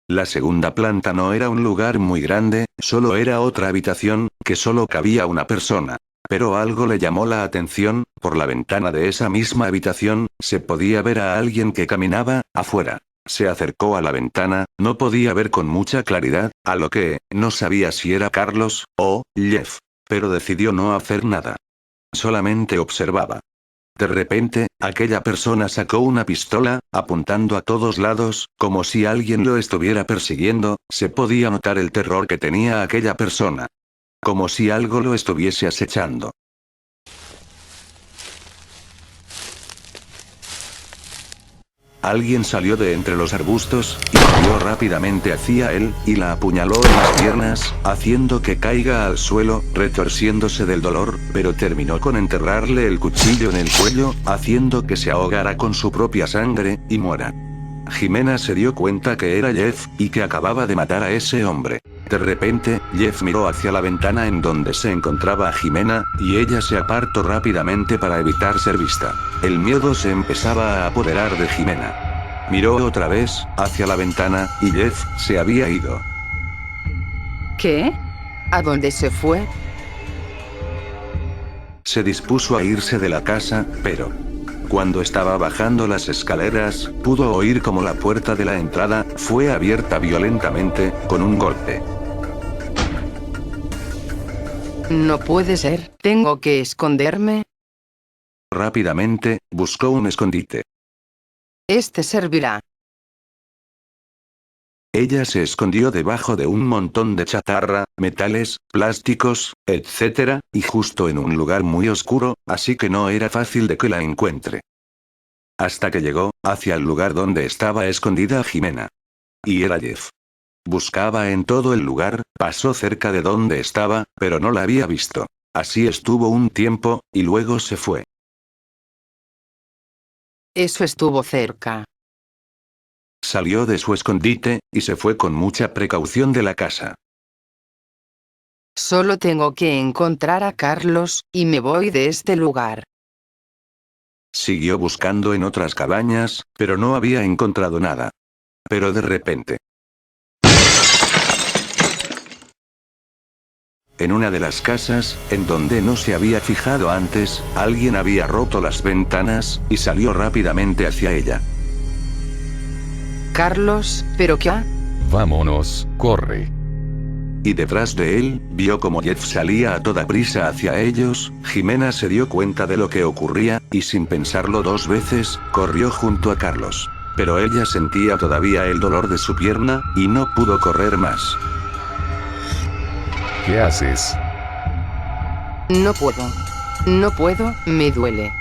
La segunda planta no era un lugar muy grande, solo era otra habitación, que solo cabía una persona. Pero algo le llamó la atención, por la ventana de esa misma habitación, se podía ver a alguien que caminaba, afuera. Se acercó a la ventana, no podía ver con mucha claridad, a lo que, no sabía si era Carlos, o Jeff. Pero decidió no hacer nada. Solamente observaba. De repente, aquella persona sacó una pistola, apuntando a todos lados, como si alguien lo estuviera persiguiendo, se podía notar el terror que tenía aquella persona. Como si algo lo estuviese acechando. Alguien salió de entre los arbustos, y corrió rápidamente hacia él, y la apuñaló en las piernas, haciendo que caiga al suelo, retorciéndose del dolor, pero terminó con enterrarle el cuchillo en el cuello, haciendo que se ahogara con su propia sangre, y muera. Jimena se dio cuenta que era Jeff, y que acababa de matar a ese hombre. De repente, Jeff miró hacia la ventana en donde se encontraba Jimena, y ella se apartó rápidamente para evitar ser vista. El miedo se empezaba a apoderar de Jimena. Miró otra vez, hacia la ventana, y Jeff se había ido.
¿Qué? ¿A dónde se fue?
Se dispuso a irse de la casa, pero... Cuando estaba bajando las escaleras, pudo oír como la puerta de la entrada fue abierta violentamente, con un golpe.
No puede ser, tengo que esconderme.
Rápidamente, buscó un escondite.
Este servirá.
Ella se escondió debajo de un montón de chatarra, metales, plásticos, etc., y justo en un lugar muy oscuro, así que no era fácil de que la encuentre. Hasta que llegó, hacia el lugar donde estaba escondida Jimena. Y era Jeff. Buscaba en todo el lugar, pasó cerca de donde estaba, pero no la había visto. Así estuvo un tiempo, y luego se fue.
Eso estuvo cerca.
Salió de su escondite, y se fue con mucha precaución de la casa.
Solo tengo que encontrar a Carlos, y me voy de este lugar.
Siguió buscando en otras cabañas, pero no había encontrado nada. Pero de repente... En una de las casas, en donde no se había fijado antes, alguien había roto las ventanas, y salió rápidamente hacia ella.
Carlos, ¿pero qué?
Vámonos, corre.
y detrás de él, vio como Jeff salía a toda prisa hacia ellos. Jimena se dio cuenta de lo que ocurría, y sin pensarlo dos veces, corrió junto a Carlos. Pero ella sentía todavía el dolor de su pierna, y no pudo correr más.
¿Qué haces?
No puedo. No puedo, me duele.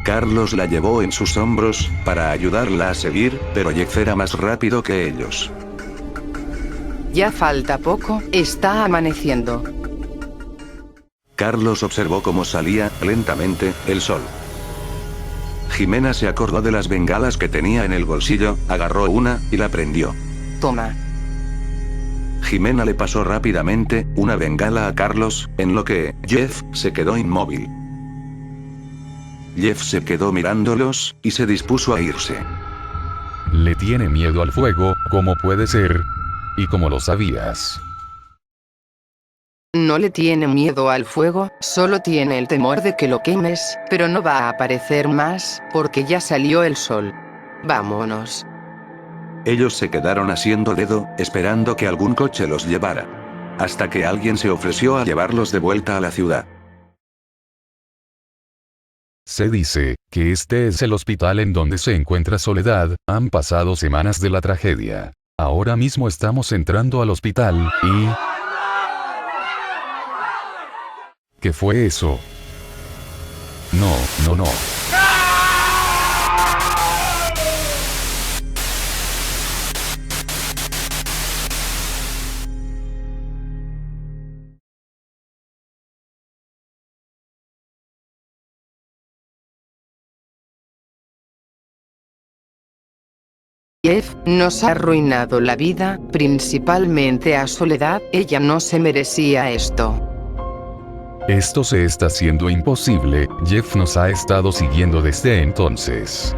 Carlos la llevó en sus hombros, para ayudarla a seguir, pero Jeff era más rápido que ellos.
Ya falta poco, está amaneciendo.
Carlos observó cómo salía, lentamente, el sol. Jimena se acordó de las bengalas que tenía en el bolsillo, agarró una, y la prendió.
Toma.
Jimena le pasó rápidamente una bengala a Carlos, en lo que Jeff se quedó inmóvil. Jeff se quedó mirándolos, y se dispuso a irse.
Le tiene miedo al fuego, ¿cómo puede ser? ¿Y cómo lo sabías?
No le tiene miedo al fuego, solo tiene el temor de que lo quemes, pero no va a aparecer más, porque ya salió el sol. Vámonos.
Ellos se quedaron haciendo dedo, esperando que algún coche los llevara. Hasta que alguien se ofreció a llevarlos de vuelta a la ciudad.
Se dice que este es el hospital en donde se encuentra Soledad. Han pasado semanas de la tragedia. Ahora mismo estamos entrando al hospital y... ¿Qué fue eso? No.
Jeff nos ha arruinado la vida, principalmente a Soledad, ella no se merecía esto.
Esto se está haciendo imposible, Jeff nos ha estado siguiendo desde entonces.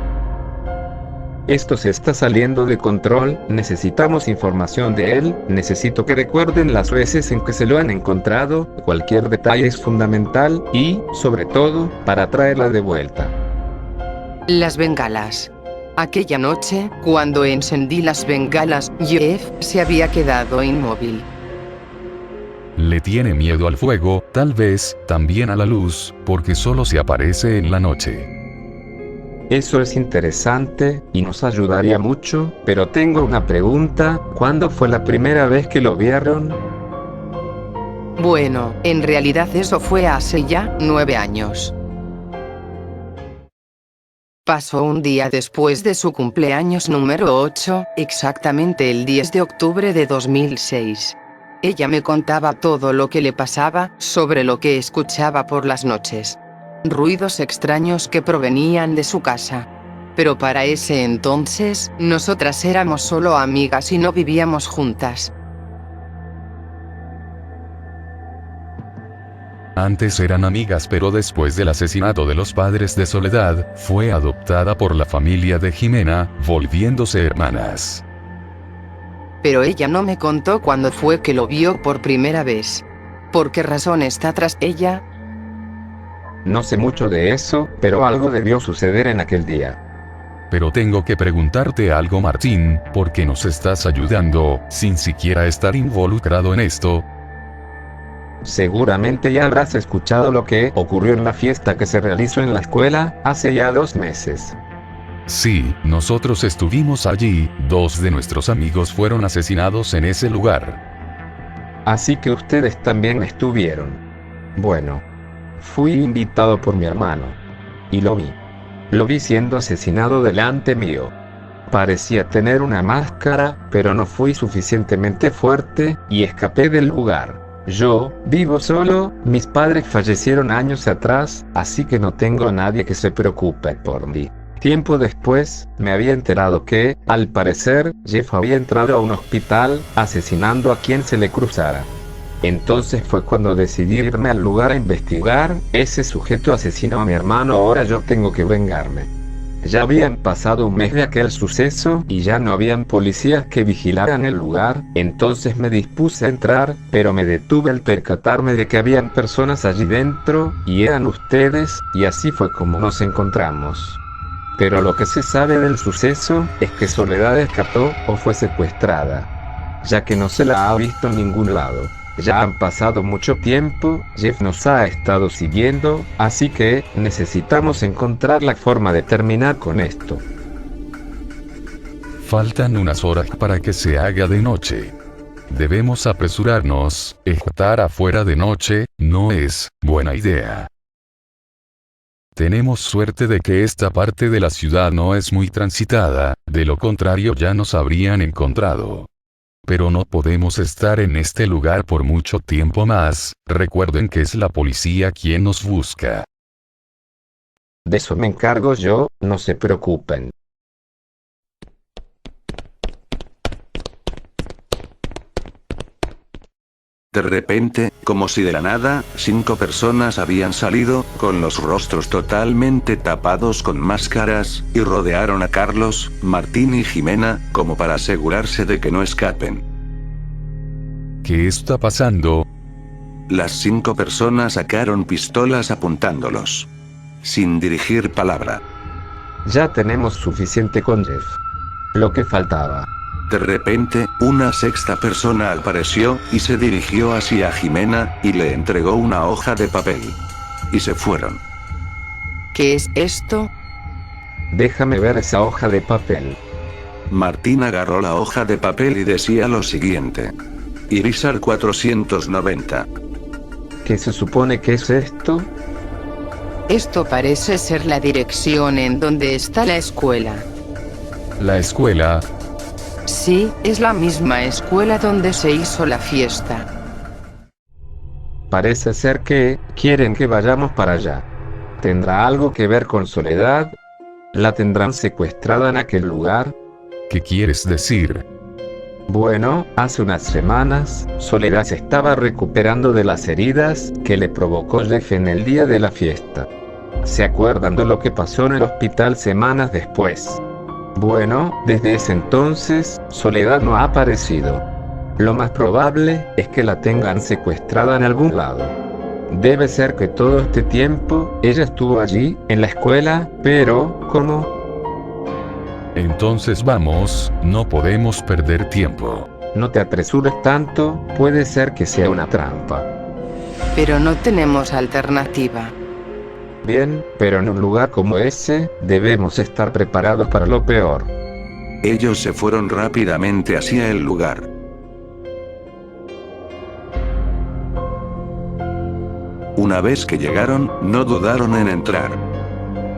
Esto se está saliendo de control, necesitamos información de él, necesito que recuerden las veces en que se lo han encontrado, cualquier detalle es fundamental, y, sobre todo, para traerla de vuelta.
Las bengalas. Aquella noche, cuando encendí las bengalas, Jeff se había quedado inmóvil.
Le tiene miedo al fuego, tal vez, también a la luz, porque solo se aparece en la noche.
Eso es interesante, y nos ayudaría mucho, pero tengo una pregunta, ¿cuándo fue la primera vez que lo vieron?
Bueno, en realidad eso fue hace ya 9 años. Pasó un día después de su cumpleaños número 8, exactamente el 10 de octubre de 2006. Ella me contaba todo lo que le pasaba, sobre lo que escuchaba por las noches. Ruidos extraños que provenían de su casa. Pero para ese entonces, nosotras éramos solo amigas y no vivíamos juntas.
Antes eran amigas, pero después del asesinato de los padres de Soledad, fue adoptada por la familia de Jimena, volviéndose hermanas.
Pero ella no me contó cuándo fue que lo vio por primera vez. ¿Por qué razón está tras ella?
No sé mucho de eso, pero algo debió suceder en aquel día.
Pero tengo que preguntarte algo, Martín, ¿por qué nos estás ayudando, sin siquiera estar involucrado en esto?
Seguramente ya habrás escuchado lo que ocurrió en la fiesta que se realizó en la escuela, hace ya 2 meses.
Sí, nosotros estuvimos allí, 2 de nuestros amigos fueron asesinados en ese lugar.
Así que ustedes también estuvieron. Bueno, fui invitado por mi hermano. Y lo vi. Lo vi siendo asesinado delante mío. Parecía tener una máscara, pero no fui suficientemente fuerte, y escapé del lugar. Yo, vivo solo, mis padres fallecieron años atrás, así que no tengo a nadie que se preocupe por mí. Tiempo después, me había enterado que, al parecer, Jeff había entrado a un hospital, asesinando a quien se le cruzara. Entonces fue cuando decidí irme al lugar a investigar, ese sujeto asesinó a mi hermano, ahora yo tengo que vengarme. Ya habían pasado un mes de aquel suceso, y ya no habían policías que vigilaran el lugar, entonces me dispuse a entrar, pero me detuve al percatarme de que habían personas allí dentro, y eran ustedes, y así fue como nos encontramos. Pero lo que se sabe del suceso, es que Soledad escapó, o fue secuestrada. ya que no se la ha visto en ningún lado. Ya han pasado mucho tiempo, Jeff nos ha estado siguiendo, así que necesitamos encontrar la forma de terminar con esto.
Faltan unas horas para que se haga de noche. Debemos apresurarnos, estar afuera de noche no es buena idea. Tenemos suerte de que esta parte de la ciudad no es muy transitada, de lo contrario ya nos habrían encontrado. Pero no podemos estar en este lugar por mucho tiempo más, recuerden que es la policía quien nos busca.
De eso me encargo yo, no se preocupen.
De repente, como si de la nada, 5 personas habían salido, con los rostros totalmente tapados con máscaras, y rodearon a Carlos, Martín y Jimena, como para asegurarse de que no escapen.
¿Qué está pasando?
Las 5 personas sacaron pistolas apuntándolos. Sin dirigir palabra.
Ya tenemos suficiente con Jeff. Lo que faltaba.
De repente, una sexta persona apareció, y se dirigió hacia Jimena, y le entregó una hoja de papel. Y se fueron.
¿Qué es esto?
Déjame ver esa hoja de papel.
Martín agarró la hoja de papel y decía lo siguiente. Irizar 490.
¿Qué se supone que es esto?
Esto parece ser la dirección en donde está la escuela.
La escuela.
Sí, es la misma escuela donde se hizo la fiesta.
Parece ser que quieren que vayamos para allá. ¿Tendrá algo que ver con Soledad? ¿La tendrán secuestrada en aquel lugar?
¿Qué quieres decir?
Bueno, hace unas semanas, Soledad se estaba recuperando de las heridas que le provocó Jeff en el día de la fiesta. ¿Se acuerdan de lo que pasó en el hospital semanas después? Bueno, desde ese entonces, Soledad no ha aparecido. Lo más probable es que la tengan secuestrada en algún lado. Debe ser que todo este tiempo, ella estuvo allí, en la escuela, pero, ¿cómo?
Entonces vamos, no podemos perder tiempo.
No te apresures tanto, puede ser que sea una trampa.
Pero no tenemos alternativa.
Bien, pero en un lugar como ese, debemos estar preparados para lo peor.
Ellos se fueron rápidamente hacia el lugar. Una vez que llegaron, no dudaron en entrar.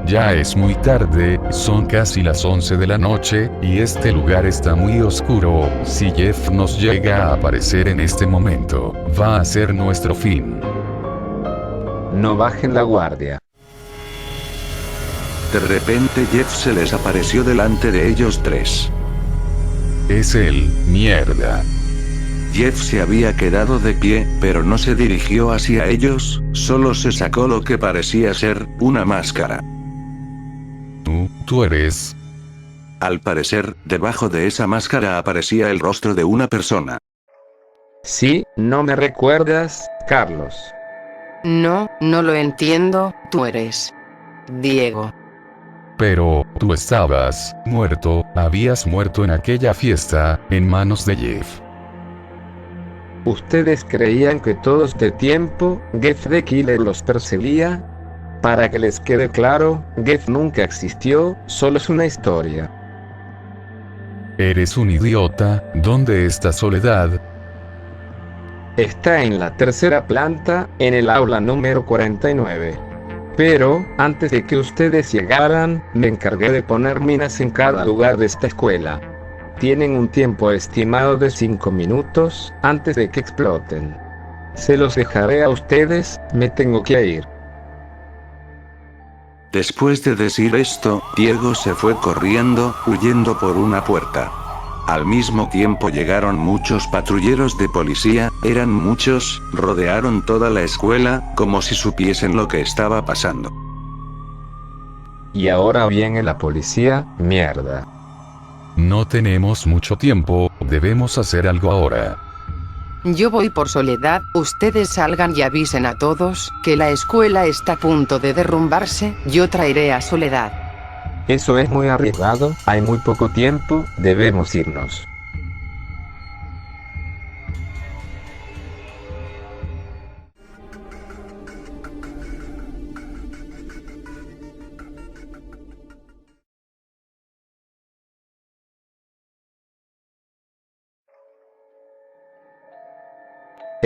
Ya es muy tarde, son casi las 11 de la noche, y este lugar está muy oscuro. Si Jeff nos llega a aparecer en este momento, va a ser nuestro fin.
No bajen la guardia.
De repente Jeff se les apareció delante de ellos 3.
Es él, mierda.
Jeff se había quedado de pie, pero no se dirigió hacia ellos, solo se sacó lo que parecía ser una máscara.
Tú eres...
Al parecer, debajo de esa máscara aparecía el rostro de una persona.
Sí, ¿no me recuerdas, Carlos?
No, no lo entiendo, tú eres Diego.
Pero, tú estabas muerto, habías muerto en aquella fiesta, en manos de Jeff.
¿Ustedes creían que todo este tiempo, Jeff the Killer los perseguía? Para que les quede claro, Jeff nunca existió, solo es una historia.
Eres un idiota, ¿dónde está Soledad?
Está en la tercera planta, en el aula número 49. Pero, antes de que ustedes llegaran, me encargué de poner minas en cada lugar de esta escuela. Tienen un tiempo estimado de 5 minutos, antes de que exploten. Se los dejaré a ustedes, me tengo que ir.
Después de decir esto, Diego se fue corriendo, huyendo por una puerta. Al mismo tiempo llegaron muchos patrulleros de policía, eran muchos, rodearon toda la escuela, como si supiesen lo que estaba pasando.
Y ahora viene la policía, mierda.
No tenemos mucho tiempo, debemos hacer algo ahora.
Yo voy por Soledad, ustedes salgan y avisen a todos que la escuela está a punto de derrumbarse, yo traeré a Soledad.
Eso es muy arriesgado, hay muy poco tiempo, debemos irnos.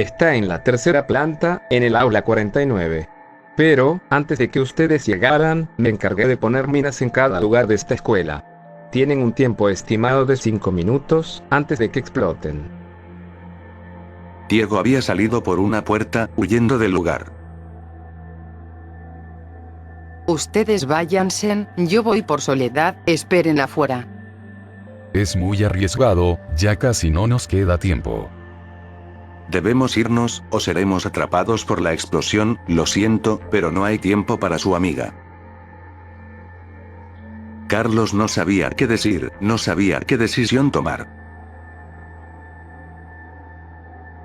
está en la tercera planta, en el aula 49. Pero, antes de que ustedes llegaran, me encargué de poner minas en cada lugar de esta escuela. Tienen un tiempo estimado de 5 minutos, antes de que exploten.
Diego había salido por una puerta, huyendo del lugar.
Ustedes váyanse, yo voy por Soledad, esperen afuera.
Es muy arriesgado, ya casi no nos queda tiempo.
Debemos irnos, o seremos atrapados por la explosión, lo siento, pero no hay tiempo para su amiga. Carlos no sabía qué decir, no sabía qué decisión tomar.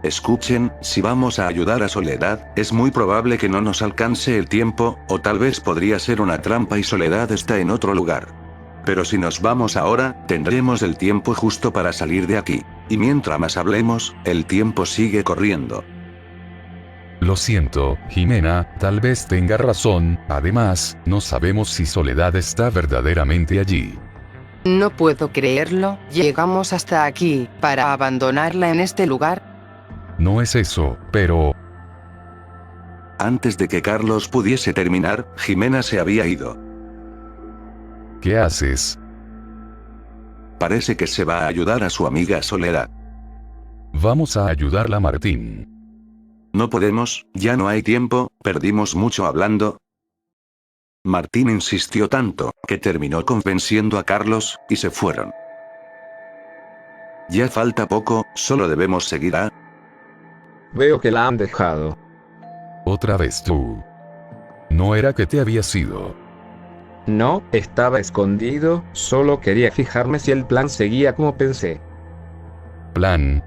Escuchen, si vamos a ayudar a Soledad, es muy probable que no nos alcance el tiempo, o tal vez podría ser una trampa y Soledad está en otro lugar. Pero si nos vamos ahora, tendremos el tiempo justo para salir de aquí. Y mientras más hablemos, el tiempo sigue corriendo.
Lo siento, Jimena, tal vez tenga razón, además, no sabemos si Soledad está verdaderamente allí.
No puedo creerlo, llegamos hasta aquí, para abandonarla en este lugar.
No es eso, pero...
Antes de que Carlos pudiese terminar, Jimena se había ido.
¿Qué haces?
Parece que se va a ayudar a su amiga Soledad.
Vamos a ayudarla, Martín.
No podemos, ya no hay tiempo, perdimos mucho hablando. Martín insistió tanto, que terminó convenciendo a Carlos, y se fueron. Ya falta poco, solo debemos seguir a...
Veo que la han dejado.
Otra vez tú. No era que te habías ido.
No, estaba escondido, solo quería fijarme si el plan seguía como pensé.
¿Plan?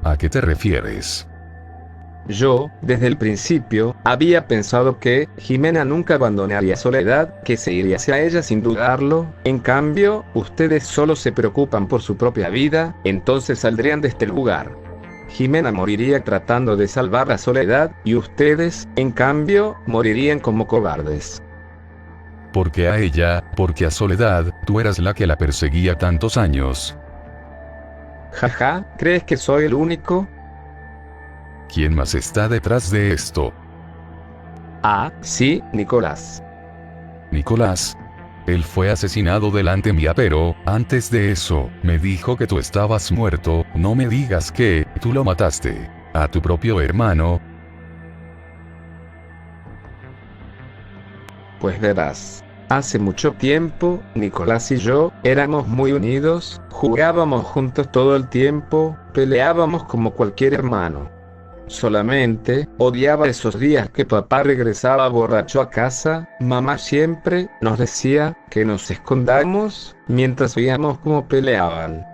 ¿A qué te refieres?
Yo, desde el principio, había pensado que Jimena nunca abandonaría a Soledad, que se iría hacia ella sin dudarlo. En cambio, ustedes solo se preocupan por su propia vida, entonces saldrían de este lugar. Jimena moriría tratando de salvar a Soledad, y ustedes, en cambio, morirían como cobardes.
Porque a ella, porque a Soledad, tú eras la que la perseguía tantos años.
Jaja, ¿crees que soy el único?
¿Quién más está detrás de esto?
Ah, sí, Nicolás.
Nicolás. Él fue asesinado delante mía, pero, antes de eso, me dijo que tú estabas muerto. No me digas que, tú lo mataste. A tu propio hermano.
Pues verás. Hace mucho tiempo, Nicolás y yo, éramos muy unidos, jugábamos juntos todo el tiempo, peleábamos como cualquier hermano. Solamente, odiaba esos días que papá regresaba borracho a casa, mamá siempre nos decía que nos escondamos, mientras veíamos cómo peleaban.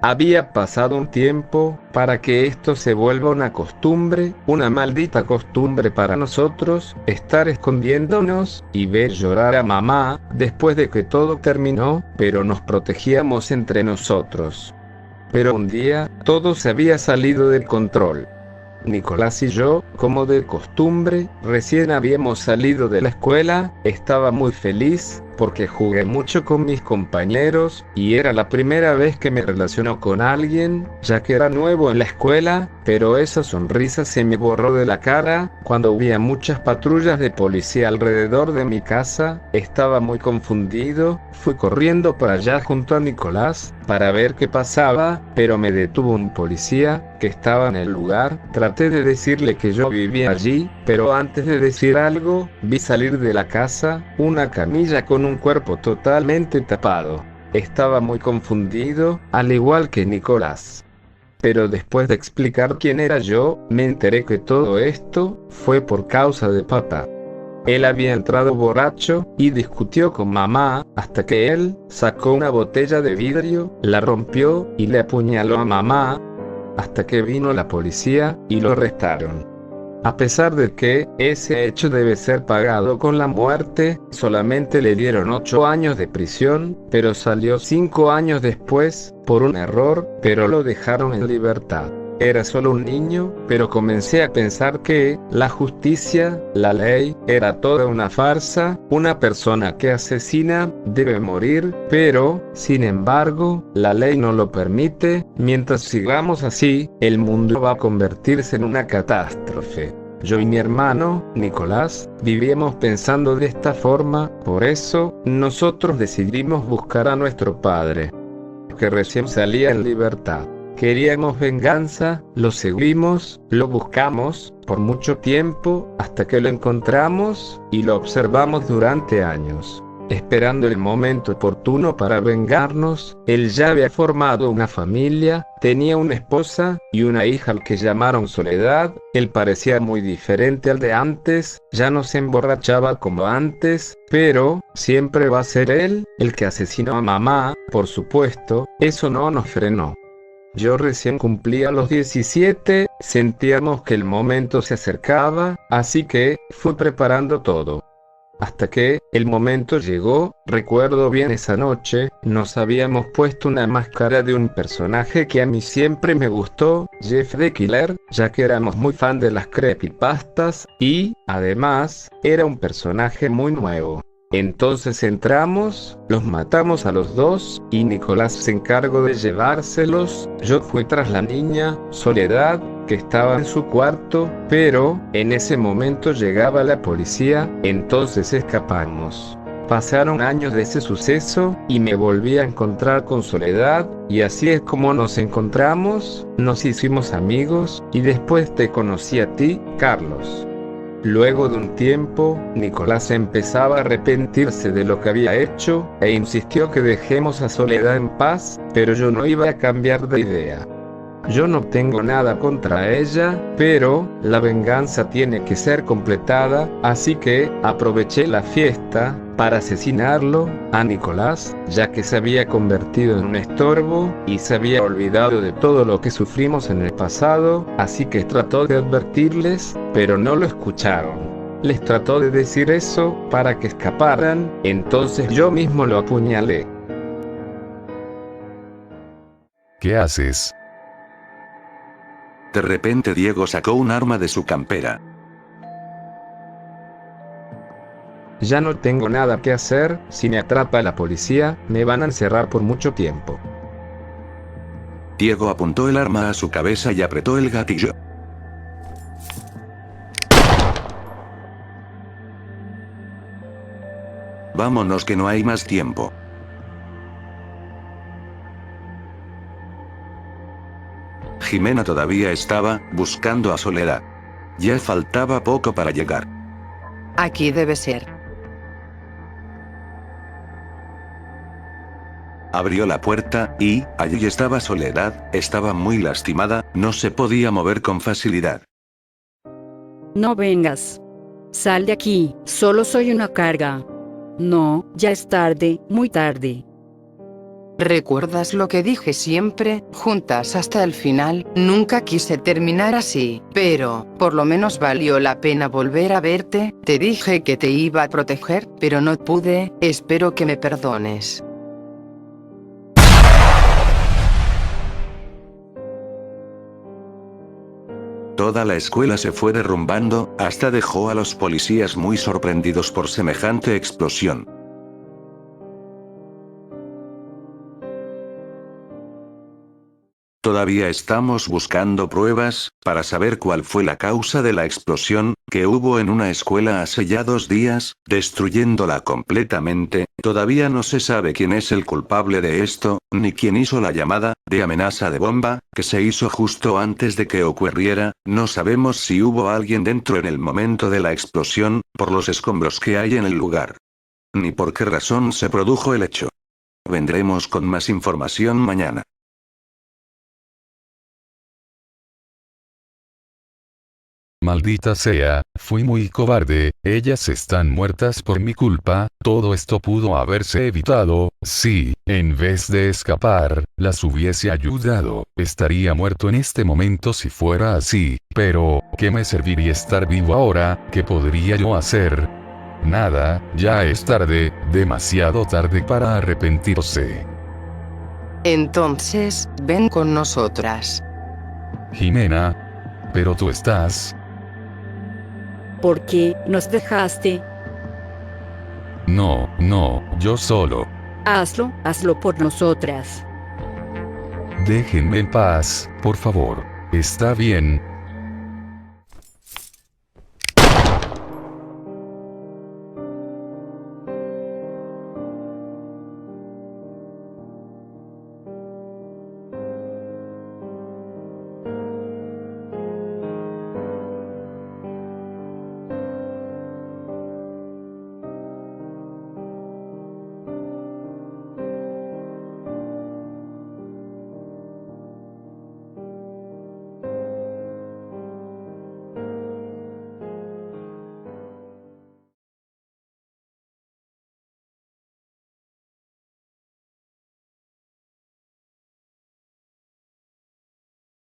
Había pasado un tiempo para que esto se vuelva una costumbre, una maldita costumbre para nosotros, estar escondiéndonos y ver llorar a mamá después de que todo terminó, pero nos protegíamos entre nosotros. Pero un día, todo se había salido del control. Nicolás y yo, como de costumbre, recién habíamos salido de la escuela, estaba muy feliz, porque jugué mucho con mis compañeros, y era la primera vez que me relacionó con alguien, ya que era nuevo en la escuela, pero esa sonrisa se me borró de la cara, cuando vi a muchas patrullas de policía alrededor de mi casa, estaba muy confundido, fui corriendo para allá junto a Nicolás, para ver qué pasaba, pero me detuvo un policía, que estaba en el lugar, traté de decirle que yo vivía allí, pero antes de decir algo, vi salir de la casa, una camilla con un cuerpo totalmente tapado. Estaba muy confundido, al igual que Nicolás. Pero después de explicar quién era yo, me enteré que todo esto fue por causa de papá. Él había entrado borracho y discutió con mamá, hasta que él sacó una botella de vidrio, la rompió y le apuñaló a mamá, hasta que vino la policía y lo arrestaron. A pesar de que ese hecho debe ser pagado con la muerte, solamente le dieron 8 años de prisión, pero salió 5 años después, por un error, pero lo dejaron en libertad. era solo un niño, pero comencé a pensar que la justicia, la ley, era toda una farsa. Una persona que asesina debe morir, pero, sin embargo, la ley no lo permite. Mientras sigamos así, el mundo va a convertirse en una catástrofe. Yo y mi hermano, Nicolás, vivíamos pensando de esta forma. Por eso, nosotros decidimos buscar a nuestro padre, que recién salía en libertad. Queríamos venganza, lo seguimos, lo buscamos por mucho tiempo, hasta que lo encontramos, y lo observamos durante años, esperando el momento oportuno para vengarnos. Él ya había formado una familia, tenía una esposa y una hija al que llamaron Soledad. Él parecía muy diferente al de antes, ya no se emborrachaba como antes, pero siempre va a ser él el que asesinó a mamá. Por supuesto, eso no nos frenó. Yo recién cumplía los 17, sentíamos que el momento se acercaba, así que fui preparando todo. Hasta que el momento llegó. Recuerdo bien esa noche, nos habíamos puesto una máscara de un personaje que a mí siempre me gustó, Jeff the Killer, ya que éramos muy fan de las creepypastas, y, además, era un personaje muy nuevo. Entonces entramos, los matamos a los dos, y Nicolás se encargó de llevárselos. Yo fui tras la niña, Soledad, que estaba en su cuarto, pero en ese momento llegaba la policía, entonces escapamos. Pasaron años de ese suceso, y me volví a encontrar con Soledad, y así es como nos encontramos, nos hicimos amigos, y después te conocí a ti, Carlos. Luego de un tiempo, Nicolás empezaba a arrepentirse de lo que había hecho, e insistió que dejemos a Soledad en paz, pero yo no iba a cambiar de idea. Yo no tengo nada contra ella, pero la venganza tiene que ser completada, así que aproveché la fiesta para asesinarlo, a Nicolás, ya que se había convertido en un estorbo y se había olvidado de todo lo que sufrimos en el pasado, así que trató de advertirles, pero no lo escucharon. Les trató de decir eso para que escaparan, entonces yo mismo lo apuñalé.
¿Qué haces?
De repente Diego sacó un arma de su campera.
Ya no tengo nada que hacer, si me atrapa la policía, me van a encerrar por mucho tiempo.
Diego apuntó el arma a su cabeza y apretó el gatillo. Vámonos que no hay más tiempo. Jimena todavía estaba buscando a Soledad. Ya faltaba poco para llegar.
Aquí debe ser.
Abrió la puerta, y allí estaba Soledad. Estaba muy lastimada, no se podía mover con facilidad.
No vengas. Sal de aquí, solo soy una carga. No, ya es tarde, muy tarde.
¿Recuerdas lo que dije siempre? Juntas hasta el final. Nunca quise terminar así, pero, por lo menos valió la pena volver a verte. Te dije que te iba a proteger, pero no pude. Espero que me perdones.
Toda la escuela se fue derrumbando, hasta dejó a los policías muy sorprendidos por semejante explosión. Todavía estamos buscando pruebas, para saber cuál fue la causa de la explosión, que hubo en una escuela hace ya 2 días, destruyéndola completamente. Todavía no se sabe quién es el culpable de esto, ni quién hizo la llamada de amenaza de bomba, que se hizo justo antes de que ocurriera. No sabemos si hubo alguien dentro en el momento de la explosión, por los escombros que hay en el lugar. Ni por qué razón se produjo el hecho. Vendremos con más información mañana.
Maldita sea, fui muy cobarde, ellas están muertas por mi culpa, todo esto pudo haberse evitado, si, en vez de escapar, las hubiese ayudado, estaría muerto en este momento si fuera así, pero, ¿qué me serviría estar vivo ahora? ¿Qué podría yo hacer? Nada, ya es tarde, demasiado tarde para arrepentirse.
Entonces, ven con nosotras.
Jimena. Pero tú estás...
¿Por qué nos dejaste?
No, yo solo.
Hazlo por nosotras.
Déjenme en paz, por favor. Está bien,